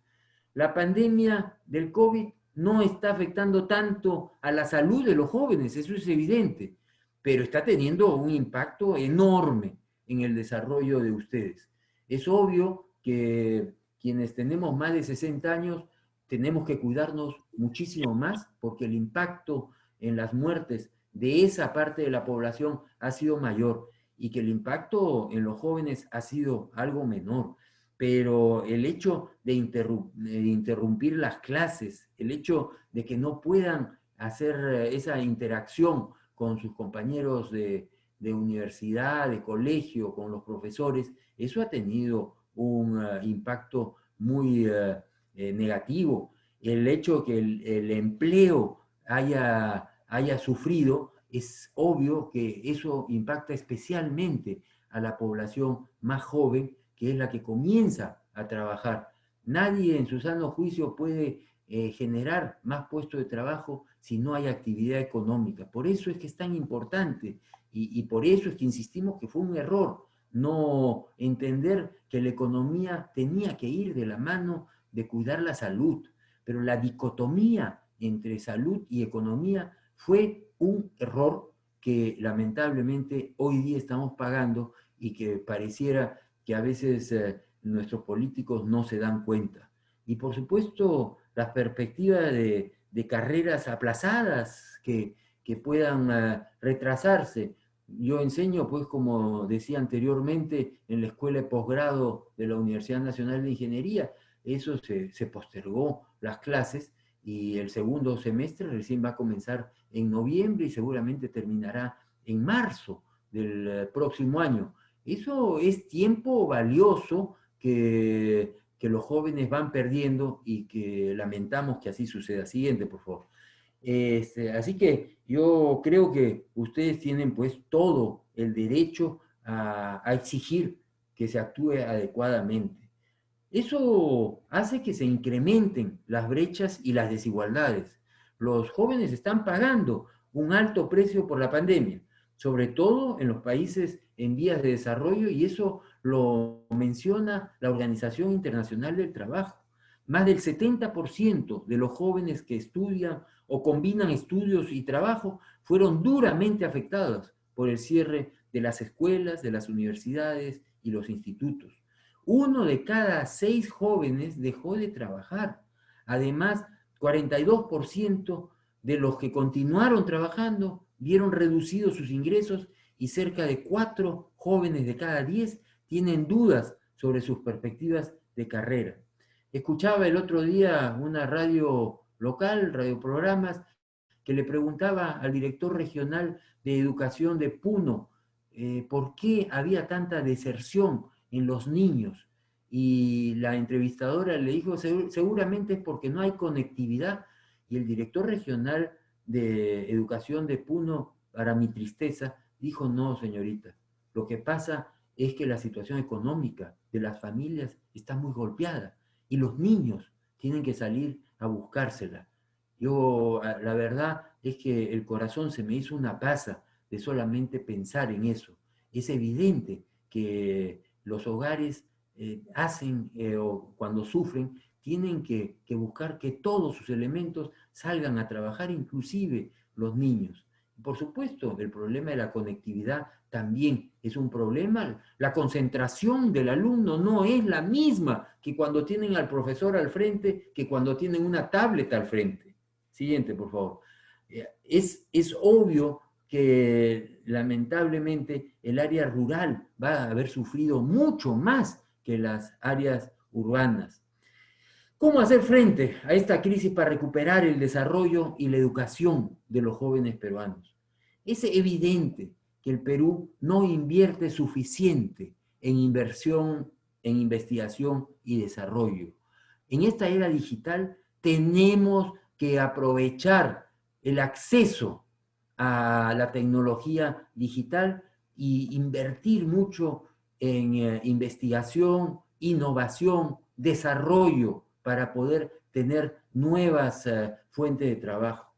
La pandemia del COVID no está afectando tanto a la salud de los jóvenes, eso es evidente, pero está teniendo un impacto enorme en el desarrollo de ustedes. Es obvio que quienes tenemos más de 60 años tenemos que cuidarnos muchísimo más porque el impacto en las muertes de esa parte de la población ha sido mayor y que el impacto en los jóvenes ha sido algo menor. Pero el hecho de interrumpir las clases, el hecho de que no puedan hacer esa interacción con sus compañeros de universidad, de colegio, con los profesores, eso ha tenido un impacto muy negativo. El hecho de que el empleo haya sufrido, es obvio que eso impacta especialmente a la población más joven, que es la que comienza a trabajar. Nadie en su sano juicio puede generar más puestos de trabajo si no hay actividad económica. Por eso es que es tan importante y por eso es que insistimos que fue un error no entender que la economía tenía que ir de la mano de cuidar la salud. Pero la dicotomía entre salud y economía fue un error que lamentablemente hoy día estamos pagando y que pareciera que a veces nuestros políticos no se dan cuenta. Y por supuesto, las perspectivas de carreras aplazadas que puedan retrasarse. Yo enseño, pues, como decía anteriormente, en la escuela de posgrado de la Universidad Nacional de Ingeniería. Eso se postergó las clases y el segundo semestre recién va a comenzar en noviembre y seguramente terminará en marzo del próximo año. Eso es tiempo valioso que los jóvenes van perdiendo y que lamentamos que así suceda. Siguiente, por favor. Así que yo creo que ustedes tienen pues todo el derecho a exigir que se actúe adecuadamente. Eso hace que se incrementen las brechas y las desigualdades. Los jóvenes están pagando un alto precio por la pandemia, sobre todo en los países en vías de desarrollo, y eso lo menciona la Organización Internacional del Trabajo. Más del 70% de los jóvenes que estudian o combinan estudios y trabajo fueron duramente afectados por el cierre de las escuelas, de las universidades y los institutos. 1 de cada 6 jóvenes dejó de trabajar. Además, 42% de los que continuaron trabajando vieron reducidos sus ingresos y cerca de 4 jóvenes de cada 10 tienen dudas sobre sus perspectivas de carrera. Escuchaba el otro día una radio local, radioprogramas, que le preguntaba al director regional de educación de Puno por qué había tanta deserción en los niños. Y la entrevistadora le dijo, seguramente es porque no hay conectividad. Y el director regional de educación de Puno, para mi tristeza, dijo, no, señorita, lo que pasa es que la situación económica de las familias está muy golpeada y los niños tienen que salir a buscársela. Yo, la verdad es que el corazón se me hizo una pasa de solamente pensar en eso. Es evidente que los hogares hacen o cuando sufren, tienen que buscar que todos sus elementos salgan a trabajar, inclusive los niños. Por supuesto, el problema de la conectividad también es un problema. La concentración del alumno no es la misma que cuando tienen al profesor al frente, que cuando tienen una tablet al frente. Siguiente, por favor. Es obvio que lamentablemente el área rural va a haber sufrido mucho más que las áreas urbanas. ¿Cómo hacer frente a esta crisis para recuperar el desarrollo y la educación de los jóvenes peruanos? Es evidente que el Perú no invierte suficiente en inversión, en investigación y desarrollo. En esta era digital tenemos que aprovechar el acceso a la tecnología digital y invertir mucho en investigación, innovación, desarrollo, para poder tener nuevas fuentes de trabajo.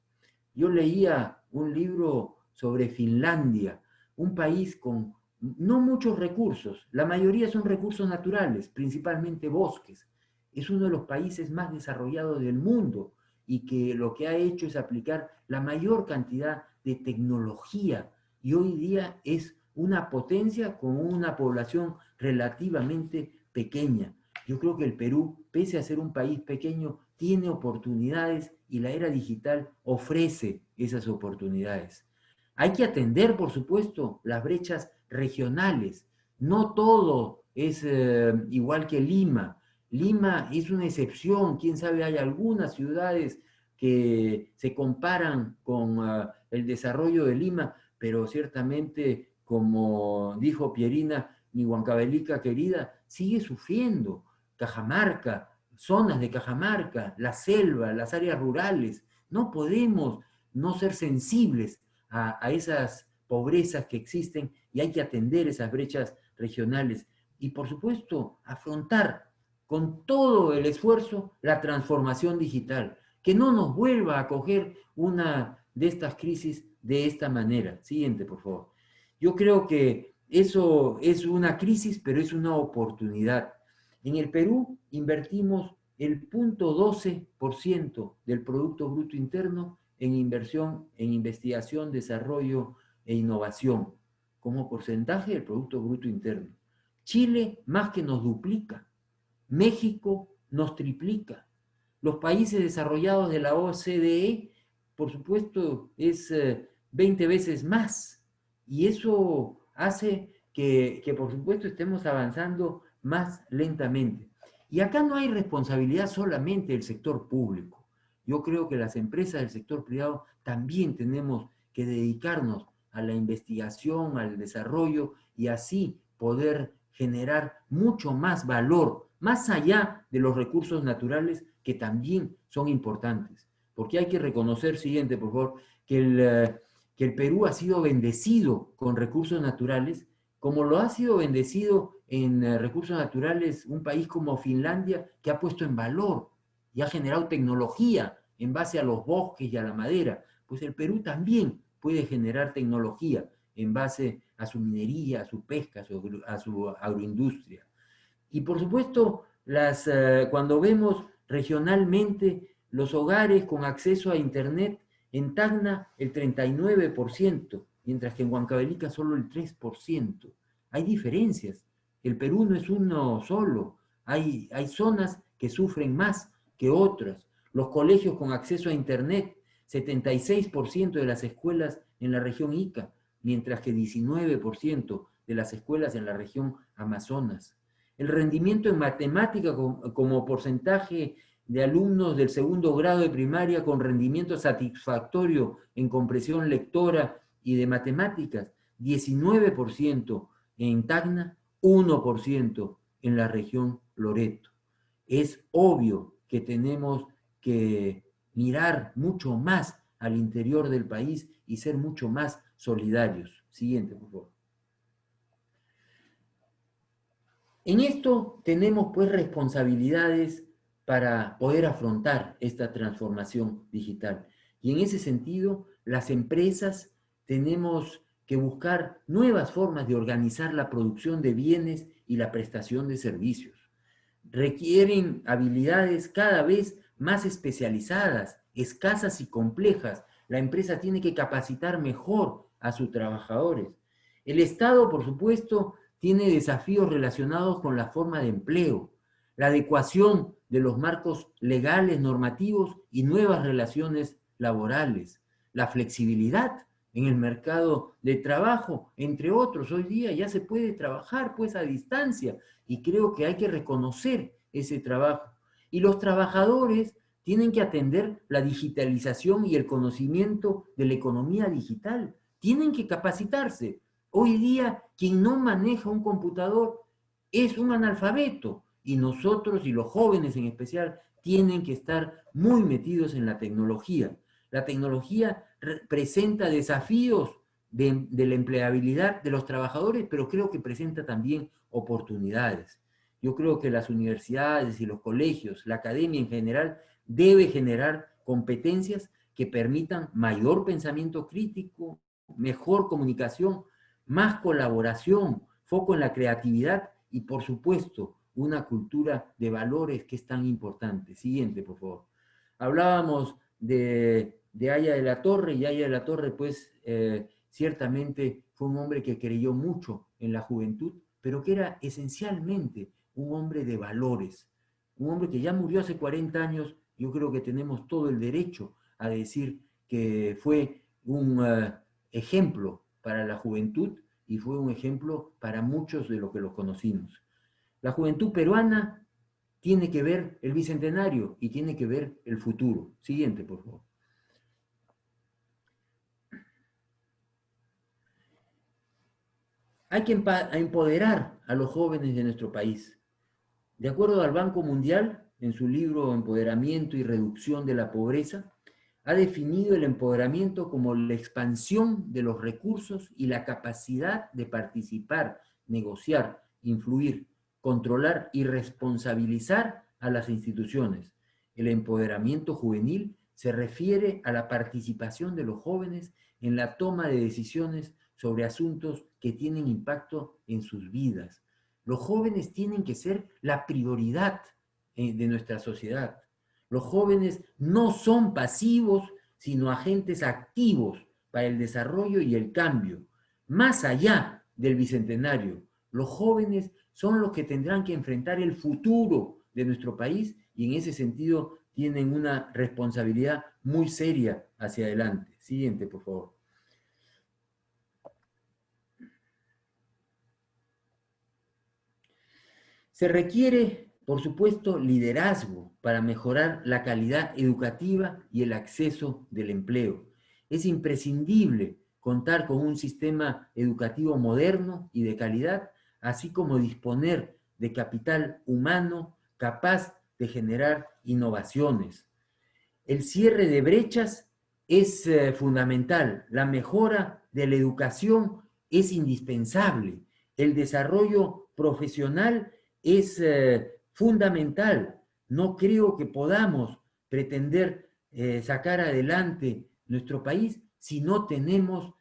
Yo leía un libro sobre Finlandia, un país con no muchos recursos, la mayoría son recursos naturales, principalmente bosques. Es uno de los países más desarrollados del mundo y que lo que ha hecho es aplicar la mayor cantidad de tecnología y hoy día es una potencia con una población relativamente pequeña. Yo creo que el Perú, pese a ser un país pequeño, tiene oportunidades y la era digital ofrece esas oportunidades. Hay que atender, por supuesto, las brechas regionales. No todo es igual que Lima. Lima es una excepción, quién sabe, hay algunas ciudades que se comparan con el desarrollo de Lima, pero ciertamente, como dijo Pierina, mi Huancavelica querida, sigue sufriendo. Cajamarca zonas de Cajamarca, la selva, las áreas rurales. No podemos no ser sensibles a esas pobrezas que existen y hay que atender esas brechas regionales. Y por supuesto, afrontar con todo el esfuerzo la transformación digital, que no nos vuelva a coger una de estas crisis de esta manera. Siguiente, por favor. Yo creo que eso es una crisis, pero es una oportunidad. En el Perú invertimos el 0,12% del Producto Bruto Interno en inversión, en investigación, desarrollo e innovación, como porcentaje del Producto Bruto Interno. Chile más que nos duplica, México nos triplica. Los países desarrollados de la OCDE, por supuesto, es 20 veces más. Y eso hace que, por supuesto, estemos avanzando más lentamente. Y acá no hay responsabilidad solamente del sector público. Yo creo que las empresas del sector privado también tenemos que dedicarnos a la investigación, al desarrollo y así poder generar mucho más valor, más allá de los recursos naturales que también son importantes. Porque hay que reconocer, siguiente, por favor, que el Perú ha sido bendecido con recursos naturales, como lo ha sido bendecido en recursos naturales un país como Finlandia, que ha puesto en valor y ha generado tecnología en base a los bosques y a la madera. Pues el Perú también puede generar tecnología en base a su minería, a su pesca, a su agroindustria. Y por supuesto, cuando vemos regionalmente los hogares con acceso a Internet, en Tacna el 39%, mientras que en Huancavelica solo el 3%. Hay diferencias. El Perú no es uno solo. Hay zonas que sufren más que otras. Los colegios con acceso a Internet, 76% de las escuelas en la región Ica, mientras que 19% de las escuelas en la región Amazonas. El rendimiento en matemática como porcentaje de alumnos del segundo grado de primaria con rendimiento satisfactorio en comprensión lectora y de matemáticas, 19% en Tacna, 1% en la región Loreto. Es obvio que tenemos que mirar mucho más al interior del país y ser mucho más solidarios. Siguiente, por favor. En esto tenemos pues responsabilidades para poder afrontar esta transformación digital. Y en ese sentido, las empresas tenemos que buscar nuevas formas de organizar la producción de bienes y la prestación de servicios. Requieren habilidades cada vez más especializadas, escasas y complejas. La empresa tiene que capacitar mejor a sus trabajadores. El Estado, por supuesto, tiene desafíos relacionados con la forma de empleo, la adecuación de los marcos legales, normativos y nuevas relaciones laborales, la flexibilidad en el mercado de trabajo, entre otros. Hoy día ya se puede trabajar pues a distancia y creo que hay que reconocer ese trabajo. Y los trabajadores tienen que atender la digitalización y el conocimiento de la economía digital. Tienen que capacitarse. Hoy día, quien no maneja un computador es un analfabeto y nosotros y los jóvenes en especial tienen que estar muy metidos en la tecnología. La tecnología presenta desafíos de la empleabilidad de los trabajadores, pero creo que presenta también oportunidades. Yo creo que las universidades y los colegios, la academia en general, debe generar competencias que permitan mayor pensamiento crítico, mejor comunicación, más colaboración, foco en la creatividad y, por supuesto, una cultura de valores que es tan importante. Siguiente, por favor. Hablábamos de Haya de la Torre, y Haya de la Torre, pues, ciertamente fue un hombre que creyó mucho en la juventud, pero que era esencialmente un hombre de valores, un hombre que ya murió hace 40 años. Yo creo que tenemos todo el derecho a decir que fue un ejemplo para la juventud y fue un ejemplo para muchos de los que lo conocimos. La juventud peruana tiene que ver el bicentenario y tiene que ver el futuro. Siguiente, por favor. Hay que empoderar a los jóvenes de nuestro país. De acuerdo al Banco Mundial, en su libro Empoderamiento y Reducción de la Pobreza, ha definido el empoderamiento como la expansión de los recursos y la capacidad de participar, negociar, influir, controlar y responsabilizar a las instituciones. El empoderamiento juvenil se refiere a la participación de los jóvenes en la toma de decisiones sobre asuntos que tienen impacto en sus vidas. Los jóvenes tienen que ser la prioridad de nuestra sociedad. Los jóvenes no son pasivos, sino agentes activos para el desarrollo y el cambio. Más allá del Bicentenario, los jóvenes son los que tendrán que enfrentar el futuro de nuestro país y en ese sentido tienen una responsabilidad muy seria hacia adelante. Siguiente, por favor. Se requiere, por supuesto, liderazgo para mejorar la calidad educativa y el acceso del empleo. Es imprescindible contar con un sistema educativo moderno y de calidad, así como disponer de capital humano capaz de generar innovaciones. El cierre de brechas es fundamental. La mejora de la educación es indispensable. El desarrollo profesional es fundamental. No creo que podamos pretender sacar adelante nuestro país si no tenemos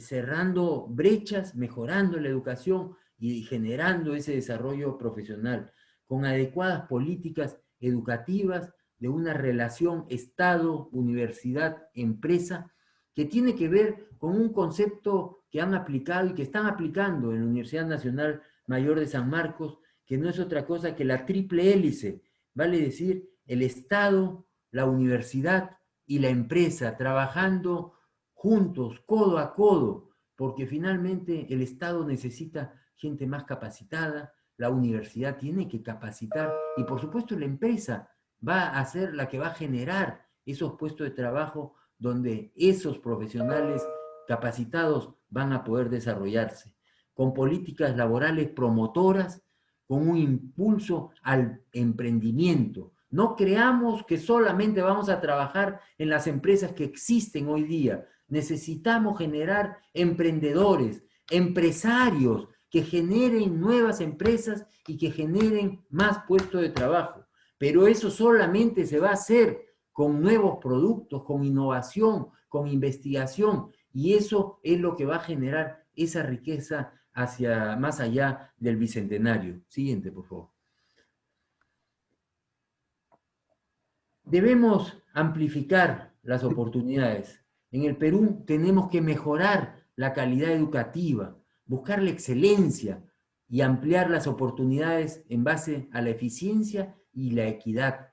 cerrando brechas, mejorando la educación y generando ese desarrollo profesional con adecuadas políticas educativas de una relación Estado, universidad, empresa, que tiene que ver con un concepto que han aplicado y que están aplicando en la Universidad Nacional Mayor de San Marcos, que no es otra cosa que la triple hélice, vale decir, el Estado, la universidad y la empresa, trabajando juntos, codo a codo, porque finalmente el Estado necesita gente más capacitada, la universidad tiene que capacitar y por supuesto la empresa va a ser la que va a generar esos puestos de trabajo donde esos profesionales capacitados van a poder desarrollarse, con políticas laborales promotoras, con un impulso al emprendimiento. No creamos que solamente vamos a trabajar en las empresas que existen hoy día. Necesitamos generar emprendedores, empresarios que generen nuevas empresas y que generen más puestos de trabajo. Pero eso solamente se va a hacer con nuevos productos, con innovación, con investigación, y eso es lo que va a generar esa riqueza hacia más allá del Bicentenario. Siguiente, por favor. Debemos amplificar las oportunidades. En el Perú tenemos que mejorar la calidad educativa, buscar la excelencia y ampliar las oportunidades en base a la eficiencia y la equidad.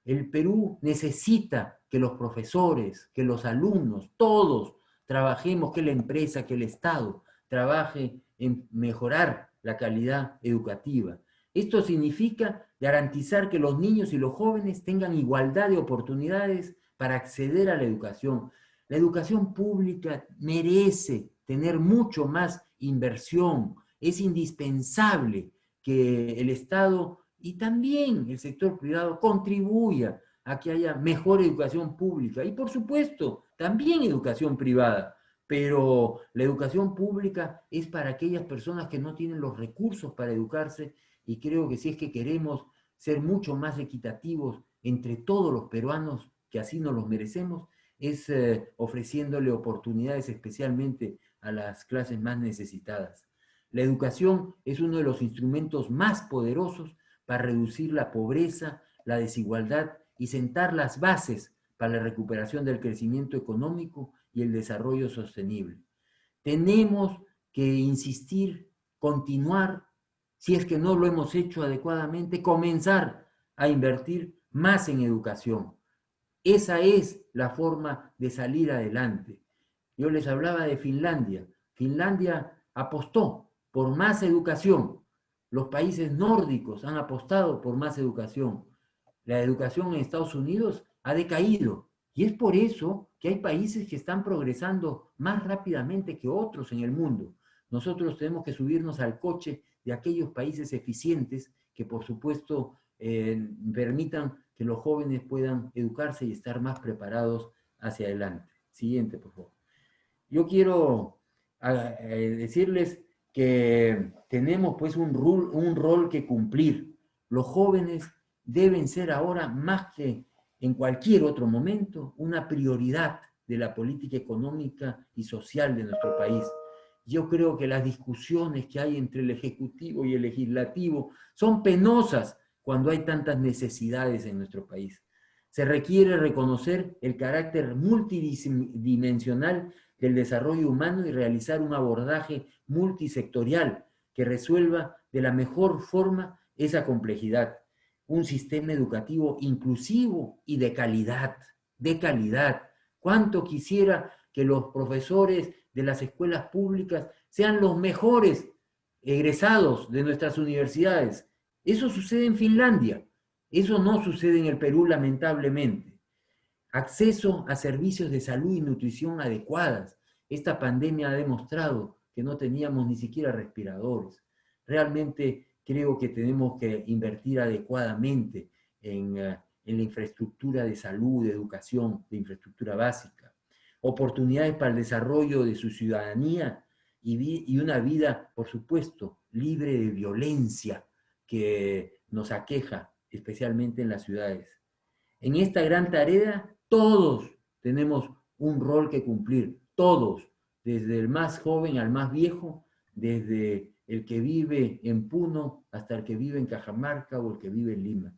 El Perú necesita que los profesores, que los alumnos, todos trabajemos, que la empresa, que el Estado trabaje en mejorar la calidad educativa. Esto significa garantizar que los niños y los jóvenes tengan igualdad de oportunidades para acceder a la educación. La educación pública merece tener mucho más inversión. Es indispensable que el Estado y también el sector privado contribuya a que haya mejor educación pública y, por supuesto, también educación privada. Pero la educación pública es para aquellas personas que no tienen los recursos para educarse y creo que si es que queremos ser mucho más equitativos entre todos los peruanos, que así nos los merecemos, es ofreciéndole oportunidades especialmente a las clases más necesitadas. La educación es uno de los instrumentos más poderosos para reducir la pobreza, la desigualdad y sentar las bases para la recuperación del crecimiento económico y el desarrollo sostenible. Tenemos que insistir, continuar, si es que no lo hemos hecho adecuadamente, comenzar a invertir más en educación. Esa es la forma de salir adelante. Yo les hablaba de Finlandia. Finlandia apostó por más educación. Los países nórdicos han apostado por más educación. La educación en Estados Unidos ha decaído. Y es por eso que hay países que están progresando más rápidamente que otros en el mundo. Nosotros tenemos que subirnos al coche de aquellos países eficientes que, por supuesto, permitan que los jóvenes puedan educarse y estar más preparados hacia adelante. Siguiente, por favor. Yo quiero decirles que tenemos pues un rol que cumplir. Los jóvenes deben ser ahora, más que en cualquier otro momento, una prioridad de la política económica y social de nuestro país. Yo creo que las discusiones que hay entre el Ejecutivo y el Legislativo son penosas cuando hay tantas necesidades en nuestro país. Se requiere reconocer el carácter multidimensional del desarrollo humano y realizar un abordaje multisectorial que resuelva de la mejor forma esa complejidad. Un sistema educativo inclusivo y de calidad, de calidad. ¿Cuánto quisiera que los profesores de las escuelas públicas sean los mejores egresados de nuestras universidades? Eso sucede en Finlandia, eso no sucede en el Perú, lamentablemente. Acceso a servicios de salud y nutrición adecuadas. Esta pandemia ha demostrado que no teníamos ni siquiera respiradores. Realmente creo que tenemos que invertir adecuadamente en la infraestructura de salud, de educación, de infraestructura básica. Oportunidades para el desarrollo de su ciudadanía y una vida, por supuesto, libre de violencia que nos aqueja, especialmente en las ciudades. En esta gran tarea, todos tenemos un rol que cumplir, todos, desde el más joven al más viejo, desde el que vive en Puno hasta el que vive en Cajamarca o el que vive en Lima.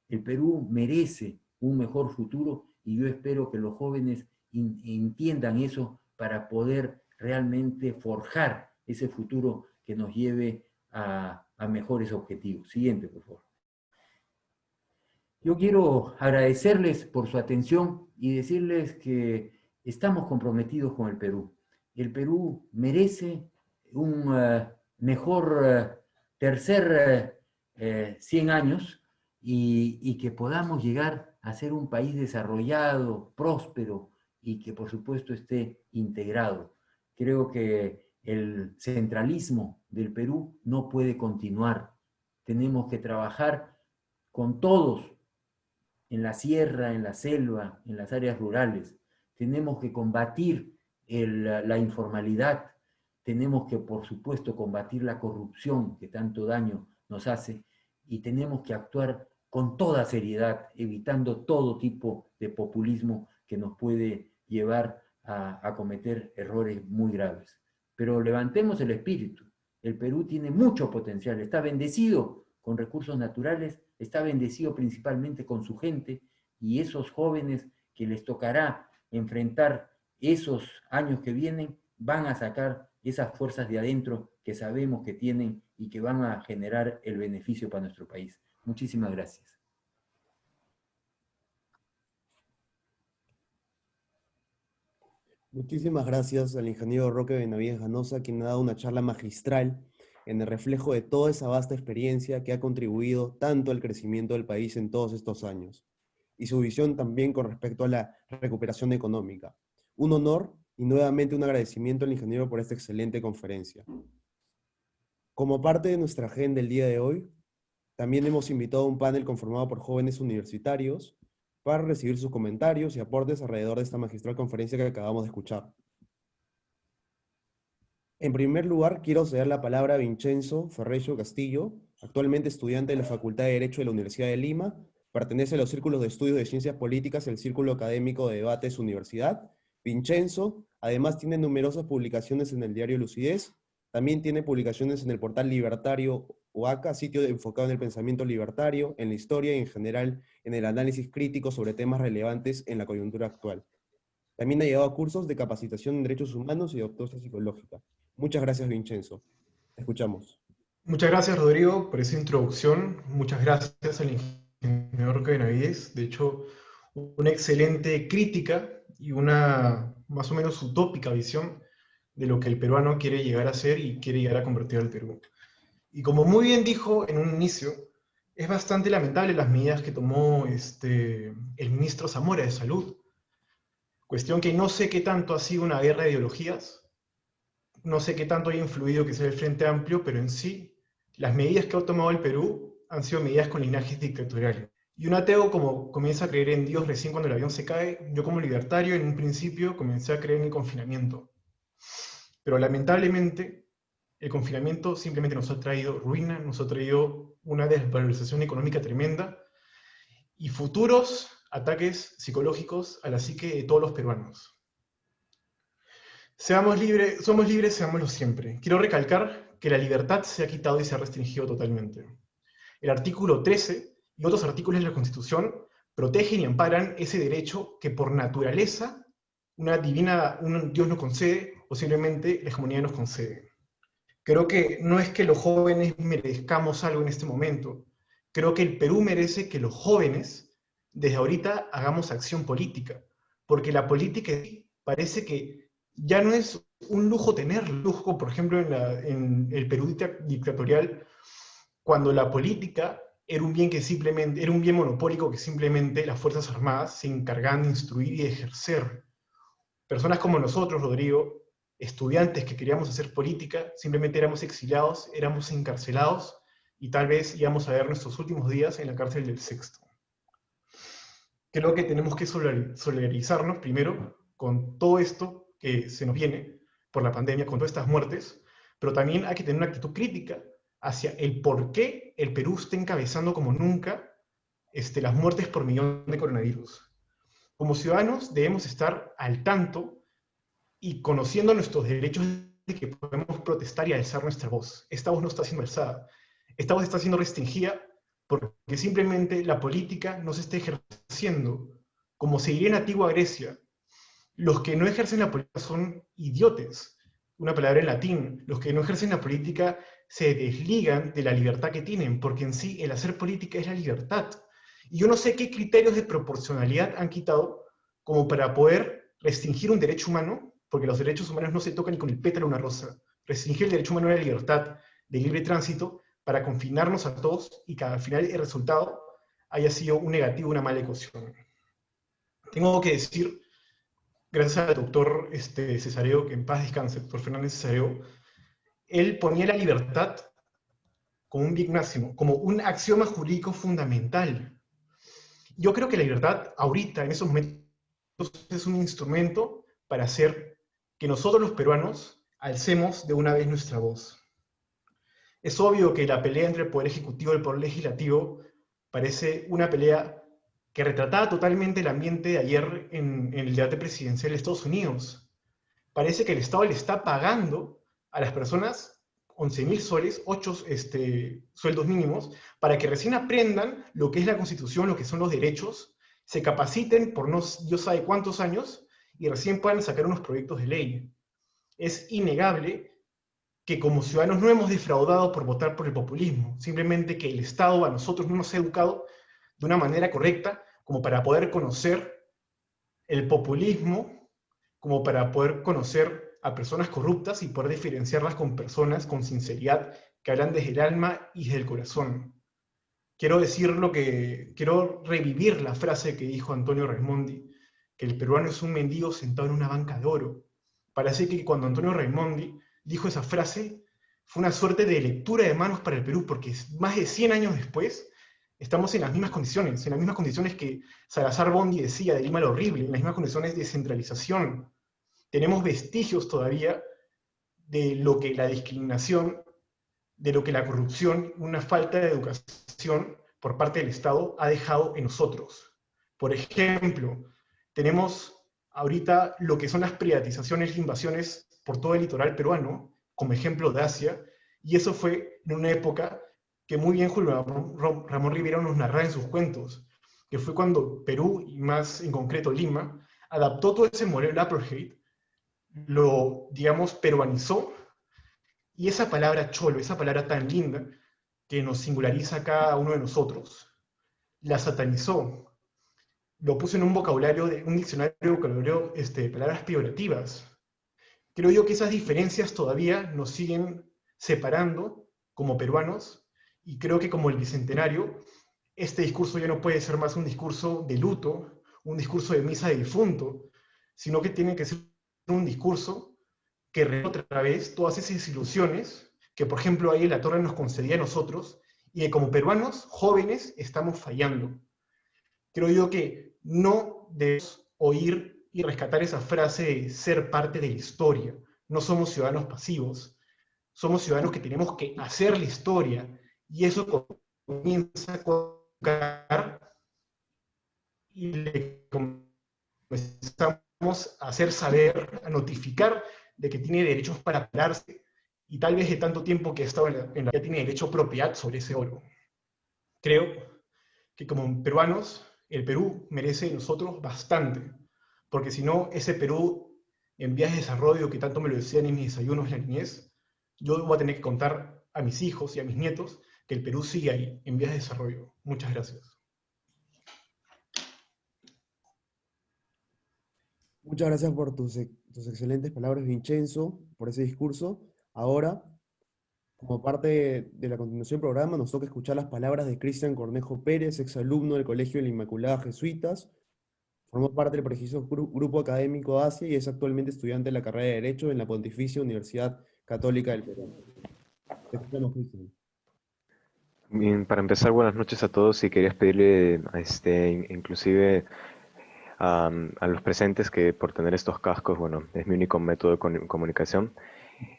El Perú merece un mejor futuro y yo espero que los jóvenes entiendan eso para poder realmente forjar ese futuro que nos lleve a mejores objetivos. Siguiente, por favor. Yo quiero agradecerles por su atención y decirles que estamos comprometidos con el Perú. El Perú merece un mejor tercer 100 años y que podamos llegar a ser un país desarrollado, próspero y que por supuesto esté integrado. Creo que el centralismo del Perú no puede continuar. Tenemos que trabajar con todos, en la sierra, en la selva, en las áreas rurales. Tenemos que combatir la informalidad. Tenemos que, por supuesto, combatir la corrupción que tanto daño nos hace y tenemos que actuar con toda seriedad, evitando todo tipo de populismo que nos puede llevar a cometer errores muy graves. Pero levantemos el espíritu. El Perú tiene mucho potencial, está bendecido con recursos naturales, está bendecido principalmente con su gente y esos jóvenes que les tocará enfrentar esos años que vienen van a sacar esas fuerzas de adentro que sabemos que tienen y que van a generar el beneficio para nuestro país. Muchísimas gracias. Muchísimas gracias al ingeniero Roque Benavides Ganosa, quien ha dado una charla magistral en el reflejo de toda esa vasta experiencia que ha contribuido tanto al crecimiento del país en todos estos años, y su visión también con respecto a la recuperación económica. Un honor y nuevamente un agradecimiento al ingeniero por esta excelente conferencia. Como parte de nuestra agenda el día de hoy, también hemos invitado a un panel conformado por jóvenes universitarios para recibir sus comentarios y aportes alrededor de esta magistral conferencia que acabamos de escuchar. En primer lugar, quiero ceder la palabra a Vincenzo Ferreiro Castillo, actualmente estudiante de la Facultad de Derecho de la Universidad de Lima, pertenece a los círculos de estudios de ciencias políticas y el Círculo Académico de Debate de su universidad. Vincenzo, además, tiene numerosas publicaciones en el diario Lucidez, también tiene publicaciones en el portal Libertario OACA, sitio enfocado en el pensamiento libertario, en la historia y en general en el análisis crítico sobre temas relevantes en la coyuntura actual. También ha llevado cursos de capacitación en derechos humanos y de autopsia psicológica. Muchas gracias, Vincenzo. Te escuchamos. Muchas gracias, Rodrigo, por esa introducción. Muchas gracias al ingeniero Roque Benavides. De hecho, una excelente crítica y una más o menos utópica visión de lo que el peruano quiere llegar a ser y quiere llegar a convertir al Perú. Y como muy bien dijo en un inicio, es bastante lamentable las medidas que tomó el ministro Zamora de Salud. Cuestión que no sé qué tanto ha sido una guerra de ideologías, no sé qué tanto haya influido que sea el Frente Amplio, pero en sí, las medidas que ha tomado el Perú han sido medidas con linajes dictatoriales. Y un ateo como comienza a creer en Dios recién cuando el avión se cae, yo como libertario en un principio comencé a creer en el confinamiento. Pero lamentablemente el confinamiento simplemente nos ha traído ruina, nos ha traído una desvalorización económica tremenda y futuros ataques psicológicos a la psique de todos los peruanos. Somos libres, seámoslo siempre. Quiero recalcar que la libertad se ha quitado y se ha restringido totalmente. El artículo 13 y otros artículos de la Constitución protegen y amparan ese derecho que por naturaleza un Dios nos concede o simplemente la hegemonía nos concede. Creo que no es que los jóvenes merezcamos algo en este momento. Creo que el Perú merece que los jóvenes, desde ahorita, hagamos acción política. Porque la política parece que ya no es un lujo tener lujo, por ejemplo, en el Perú dictatorial, cuando la política era un bien monopólico que simplemente las Fuerzas Armadas se encargaban de instruir y de ejercer. Personas como nosotros, Rodrigo, estudiantes que queríamos hacer política, simplemente éramos exiliados, éramos encarcelados y tal vez íbamos a ver nuestros últimos días en la cárcel del Sexto. Creo que tenemos que solidarizarnos primero con todo esto que se nos viene por la pandemia, con todas estas muertes, pero también hay que tener una actitud crítica hacia el por qué el Perú está encabezando como nunca las muertes por millón de coronavirus. Como ciudadanos debemos estar al tanto y conociendo nuestros derechos de que podemos protestar y alzar nuestra voz. Esta voz no está siendo alzada. Esta voz está siendo restringida porque simplemente la política no se está ejerciendo. Como se diría en antigua Grecia, los que no ejercen la política son idiotes. Una palabra en latín. Los que no ejercen la política se desligan de la libertad que tienen, porque en sí el hacer política es la libertad. Y yo no sé qué criterios de proporcionalidad han quitado como para poder restringir un derecho humano, porque los derechos humanos no se tocan ni con el pétalo de una rosa. Restringir el derecho humano a la libertad de libre tránsito para confinarnos a todos y que al final el resultado haya sido un negativo, una mala ecuación. Tengo que decir, gracias al doctor Cesareo, que en paz descanse, doctor Fernández Cesareo, él ponía la libertad como un bien máximo, como un axioma jurídico fundamental. Yo creo que la libertad ahorita, en esos momentos, es un instrumento para hacer que nosotros los peruanos alcemos de una vez nuestra voz. Es obvio que la pelea entre el Poder Ejecutivo y el Poder Legislativo parece una pelea que retrataba totalmente el ambiente de ayer en el debate presidencial de Estados Unidos. Parece que el Estado le está pagando a las personas 11.000 soles, 8 sueldos mínimos, para que recién aprendan lo que es la Constitución, lo que son los derechos, se capaciten por no Dios sabe cuántos años y recién puedan sacar unos proyectos de ley. Es innegable que como ciudadanos no hemos defraudado por votar por el populismo, simplemente que el Estado a nosotros no nos ha educado de una manera correcta como para poder conocer el populismo, como para poder conocer a personas corruptas y poder diferenciarlas con personas con sinceridad que hablan desde el alma y desde el corazón. Quiero revivir la frase que dijo Antonio Raimondi, que el peruano es un mendigo sentado en una banca de oro. Parece que cuando Antonio Raimondi dijo esa frase, fue una suerte de lectura de manos para el Perú, porque más de 100 años después, estamos en las mismas condiciones que Salazar Bondi decía de Lima lo horrible, en las mismas condiciones de centralización. Tenemos vestigios todavía de lo que la discriminación, de lo que la corrupción, una falta de educación por parte del Estado ha dejado en nosotros. Por ejemplo, tenemos ahorita lo que son las privatizaciones e invasiones por todo el litoral peruano, como ejemplo de Asia, y eso fue en una época que muy bien Julio Ramón Rivera nos narraba en sus cuentos, que fue cuando Perú, y más en concreto Lima, adaptó todo ese modelo de apartheid, lo, digamos, peruanizó, y esa palabra cholo, esa palabra tan linda, que nos singulariza a cada uno de nosotros, la satanizó, lo puso en un vocabulario, un diccionario de vocabulario, palabras peyorativas. Creo yo que esas diferencias todavía nos siguen separando como peruanos, y creo que como el Bicentenario, este discurso ya no puede ser más un discurso de luto, un discurso de misa de difunto, sino que tiene que ser un discurso que reúne otra vez todas esas ilusiones que, por ejemplo, ahí la Torre nos concedía a nosotros, y que como peruanos jóvenes estamos fallando. Creo yo que no debemos oír y rescatar esa frase de ser parte de la historia. No somos ciudadanos pasivos, somos ciudadanos que tenemos que hacer la historia, y eso comienza a colocar y le comenzamos a hacer saber, a notificar de que tiene derechos para pararse, y tal vez de tanto tiempo que ha estado en la ya tiene derecho a propiedad sobre ese oro. Creo que como peruanos, el Perú merece de nosotros bastante, porque si no, ese Perú en vías de desarrollo que tanto me lo decían en mis desayunos en la niñez, yo voy a tener que contar a mis hijos y a mis nietos que el Perú sigue ahí, en vías de desarrollo. Muchas gracias. Muchas gracias por tus excelentes palabras, Vincenzo, por ese discurso. Ahora, como parte de la continuación del programa, nos toca escuchar las palabras de Cristian Cornejo Pérez, exalumno del Colegio de la Inmaculada Jesuitas. Formó parte del prestigioso grupo académico Asia y es actualmente estudiante de la carrera de Derecho en la Pontificia Universidad Católica del Perú. Te escuchamos, Cristian. Bien, para empezar, buenas noches a todos y quería pedirle inclusive a los presentes que por tener estos cascos, bueno, es mi único método de comunicación.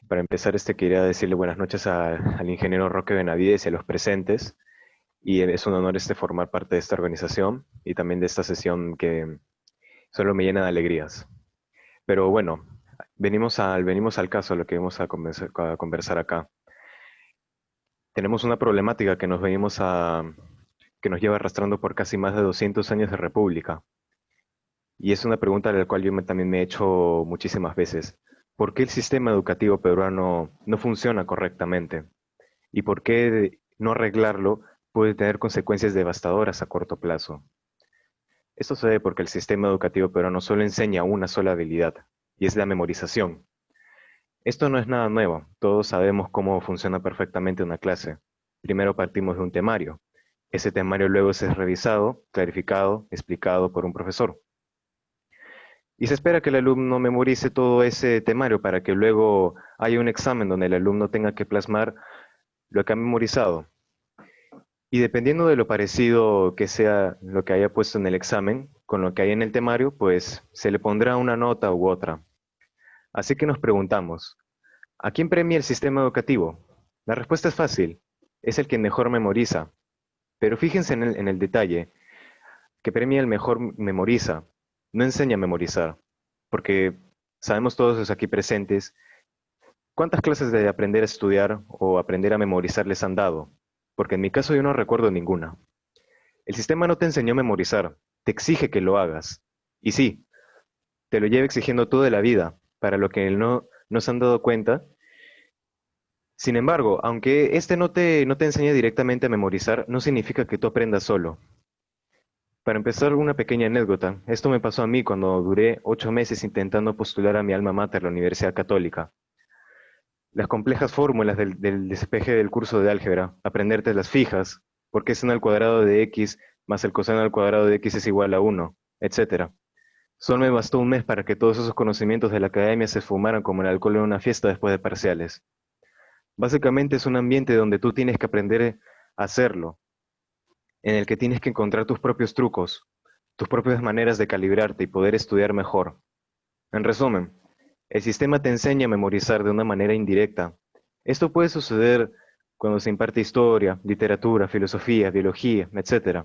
Para empezar, quería decirle buenas noches al ingeniero Roque Benavides y a los presentes, y es un honor formar parte de esta organización y también de esta sesión que solo me llena de alegrías. Pero bueno, venimos al caso, a lo que vamos a conversar acá. Tenemos una problemática que nos lleva arrastrando por casi más de 200 años de república. Y es una pregunta a la cual yo también me he hecho muchísimas veces. ¿Por qué el sistema educativo peruano no funciona correctamente? ¿Y por qué no arreglarlo puede tener consecuencias devastadoras a corto plazo? Esto se debe porque el sistema educativo peruano solo enseña una sola habilidad, y es la memorización. Esto no es nada nuevo, todos sabemos cómo funciona perfectamente una clase. Primero partimos de un temario. Ese temario luego es revisado, clarificado, explicado por un profesor. Y se espera que el alumno memorice todo ese temario para que luego haya un examen donde el alumno tenga que plasmar lo que ha memorizado. Y dependiendo de lo parecido que sea lo que haya puesto en el examen, con lo que hay en el temario, pues se le pondrá una nota u otra. Así que nos preguntamos, ¿a quién premia el sistema educativo? La respuesta es fácil, es el que mejor memoriza. Pero fíjense en el detalle, que premia el mejor memoriza, no enseña a memorizar. Porque sabemos todos los aquí presentes, ¿cuántas clases de aprender a estudiar o aprender a memorizar les han dado? Porque en mi caso yo no recuerdo ninguna. El sistema no te enseñó a memorizar, te exige que lo hagas. Y sí, te lo lleva exigiendo toda la vida, para lo que no se han dado cuenta. Sin embargo, aunque no te enseña directamente a memorizar, no significa que tú aprendas solo. Para empezar, una pequeña anécdota. Esto me pasó a mí cuando duré 8 meses intentando postular a mi alma mater, la Universidad Católica. Las complejas fórmulas del despeje del curso de álgebra, aprenderte las fijas, porque seno al cuadrado de x más el coseno al cuadrado de x es igual a 1, etc. Solo me bastó un mes para que todos esos conocimientos de la academia se esfumaran como el alcohol en una fiesta después de parciales. Básicamente es un ambiente donde tú tienes que aprender a hacerlo, en el que tienes que encontrar tus propios trucos, tus propias maneras de calibrarte y poder estudiar mejor. En resumen, el sistema te enseña a memorizar de una manera indirecta. Esto puede suceder cuando se imparte historia, literatura, filosofía, biología, etc.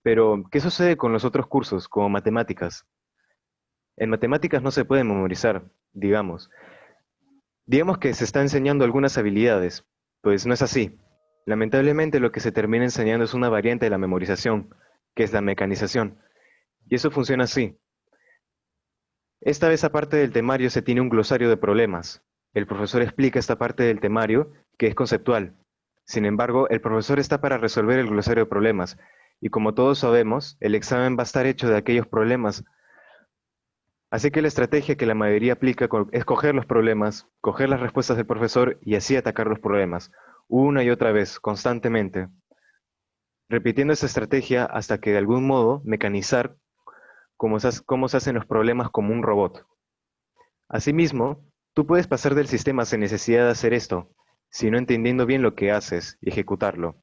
Pero, ¿qué sucede con los otros cursos, como matemáticas? En matemáticas no se puede memorizar, digamos. Digamos que se está enseñando algunas habilidades, pues no es así. Lamentablemente lo que se termina enseñando es una variante de la memorización, que es la mecanización. Y eso funciona así. Esta vez, aparte del temario, se tiene un glosario de problemas. El profesor explica esta parte del temario, que es conceptual. Sin embargo, el profesor está para resolver el glosario de problemas, y como todos sabemos, el examen va a estar hecho de aquellos problemas. Así que la estrategia que la mayoría aplica es coger los problemas, coger las respuestas del profesor y así atacar los problemas, una y otra vez, constantemente. Repitiendo esa estrategia hasta que de algún modo mecanizar cómo se hacen los problemas como un robot. Asimismo, tú puedes pasar del sistema sin necesidad de hacer esto, sino entendiendo bien lo que haces y ejecutarlo.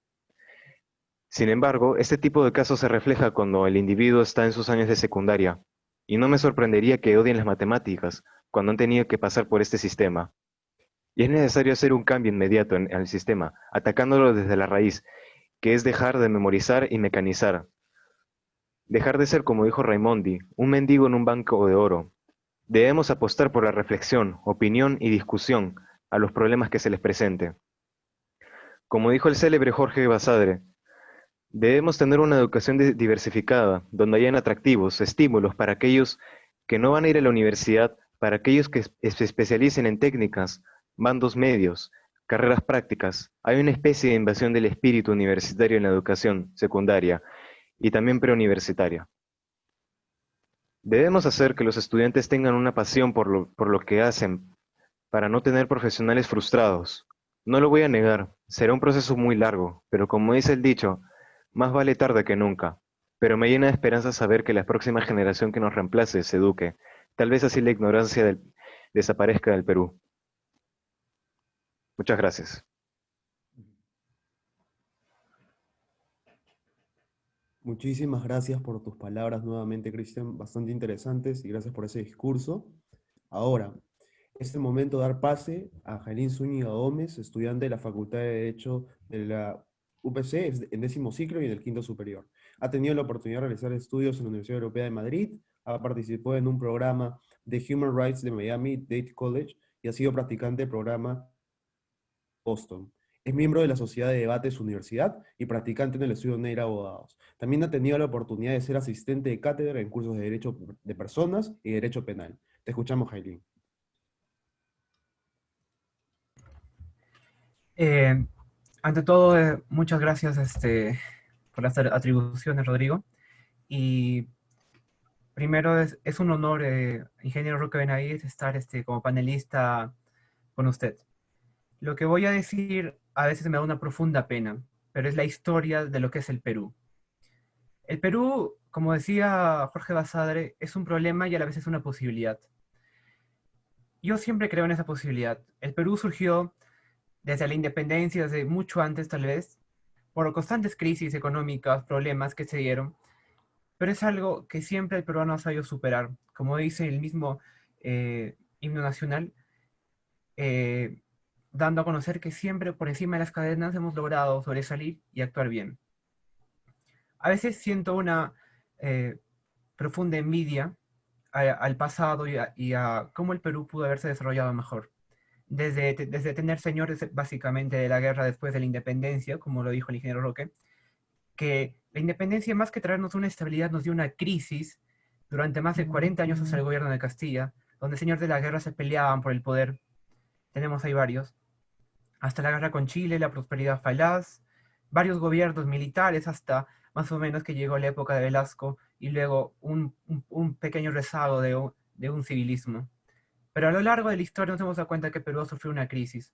Sin embargo, este tipo de casos se refleja cuando el individuo está en sus años de secundaria, y no me sorprendería que odien las matemáticas cuando han tenido que pasar por este sistema. Y es necesario hacer un cambio inmediato en el sistema, atacándolo desde la raíz, que es dejar de memorizar y mecanizar. Dejar de ser, como dijo Raimondi, un mendigo en un banco de oro. Debemos apostar por la reflexión, opinión y discusión a los problemas que se les presente. Como dijo el célebre Jorge Basadre, debemos tener una educación diversificada, donde hayan atractivos, estímulos para aquellos que no van a ir a la universidad, para aquellos que se especialicen en técnicas, bandos medios, carreras prácticas. Hay una especie de invasión del espíritu universitario en la educación secundaria y también preuniversitaria. Debemos hacer que los estudiantes tengan una pasión por lo que hacen, para no tener profesionales frustrados. No lo voy a negar, será un proceso muy largo, pero como dice el dicho, más vale tarde que nunca. Pero me llena de esperanza saber que la próxima generación que nos reemplace se eduque. Tal vez así la ignorancia desaparezca del Perú. Muchas gracias. Muchísimas gracias por tus palabras nuevamente, Cristian, bastante interesantes, y gracias por ese discurso. Ahora, es el momento de dar pase a Jailin Zúñiga Gómez, estudiante de la Facultad de Derecho de la UPC, en 10º ciclo y en el 5º superior. Ha tenido la oportunidad de realizar estudios en la Universidad Europea de Madrid, ha participado en un programa de Human Rights de Miami Dade College y ha sido practicante del programa Boston. Es miembro de la Sociedad de Debate de su universidad y practicante en el estudio NEIR Abogados. También ha tenido la oportunidad de ser asistente de cátedra en cursos de Derecho de Personas y Derecho Penal. Te escuchamos, Jailin. Ante todo, muchas gracias por las atribuciones, Rodrigo. Y primero es un honor, ingeniero Roque Benavides, estar como panelista con usted. Lo que voy a decir a veces me da una profunda pena, pero es la historia de lo que es el Perú. El Perú, como decía Jorge Basadre, es un problema y a la vez es una posibilidad. Yo siempre creo en esa posibilidad. El Perú surgió desde la independencia, desde mucho antes tal vez, por constantes crisis económicas, problemas que se dieron, pero es algo que siempre el peruano ha sabido superar. Como dice el mismo himno nacional, dando a conocer que siempre por encima de las cadenas hemos logrado sobresalir y actuar bien. A veces siento una profunda envidia al pasado y a cómo el Perú pudo haberse desarrollado mejor. Desde tener señores básicamente de la guerra después de la independencia, como lo dijo el ingeniero Roque, que la independencia más que traernos una estabilidad nos dio una crisis durante más de 40 años hasta el gobierno de Castilla, donde señores de la guerra se peleaban por el poder. Tenemos ahí varios. Hasta la guerra con Chile, la prosperidad falaz, varios gobiernos militares hasta más o menos que llegó la época de Velasco y luego un pequeño rezago de un civilismo. Pero a lo largo de la historia nos hemos dado cuenta que Perú ha sufrido una crisis.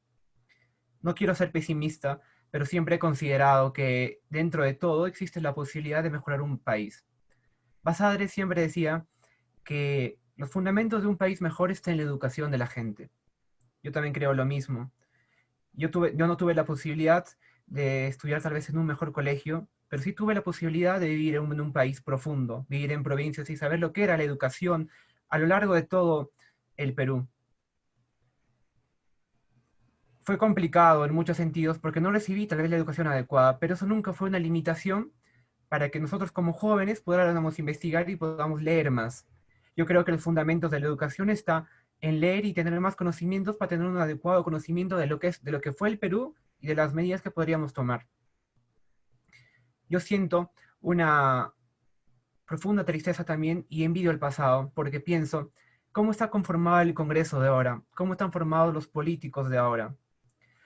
No quiero ser pesimista, pero siempre he considerado que dentro de todo existe la posibilidad de mejorar un país. Basadre siempre decía que los fundamentos de un país mejor están en la educación de la gente. Yo también creo lo mismo. Yo no tuve la posibilidad de estudiar tal vez en un mejor colegio, pero sí tuve la posibilidad de vivir en un país profundo, vivir en provincias y saber lo que era la educación a lo largo de todo el Perú. Fue complicado en muchos sentidos porque no recibí tal vez la educación adecuada, pero eso nunca fue una limitación para que nosotros como jóvenes podamos investigar y podamos leer más. Yo creo que los fundamentos de la educación está en leer y tener más conocimientos para tener un adecuado conocimiento de lo que fue el Perú y de las medidas que podríamos tomar. Yo siento una profunda tristeza también y envidio el pasado, porque pienso, ¿cómo está conformado el Congreso de ahora? ¿Cómo están formados los políticos de ahora?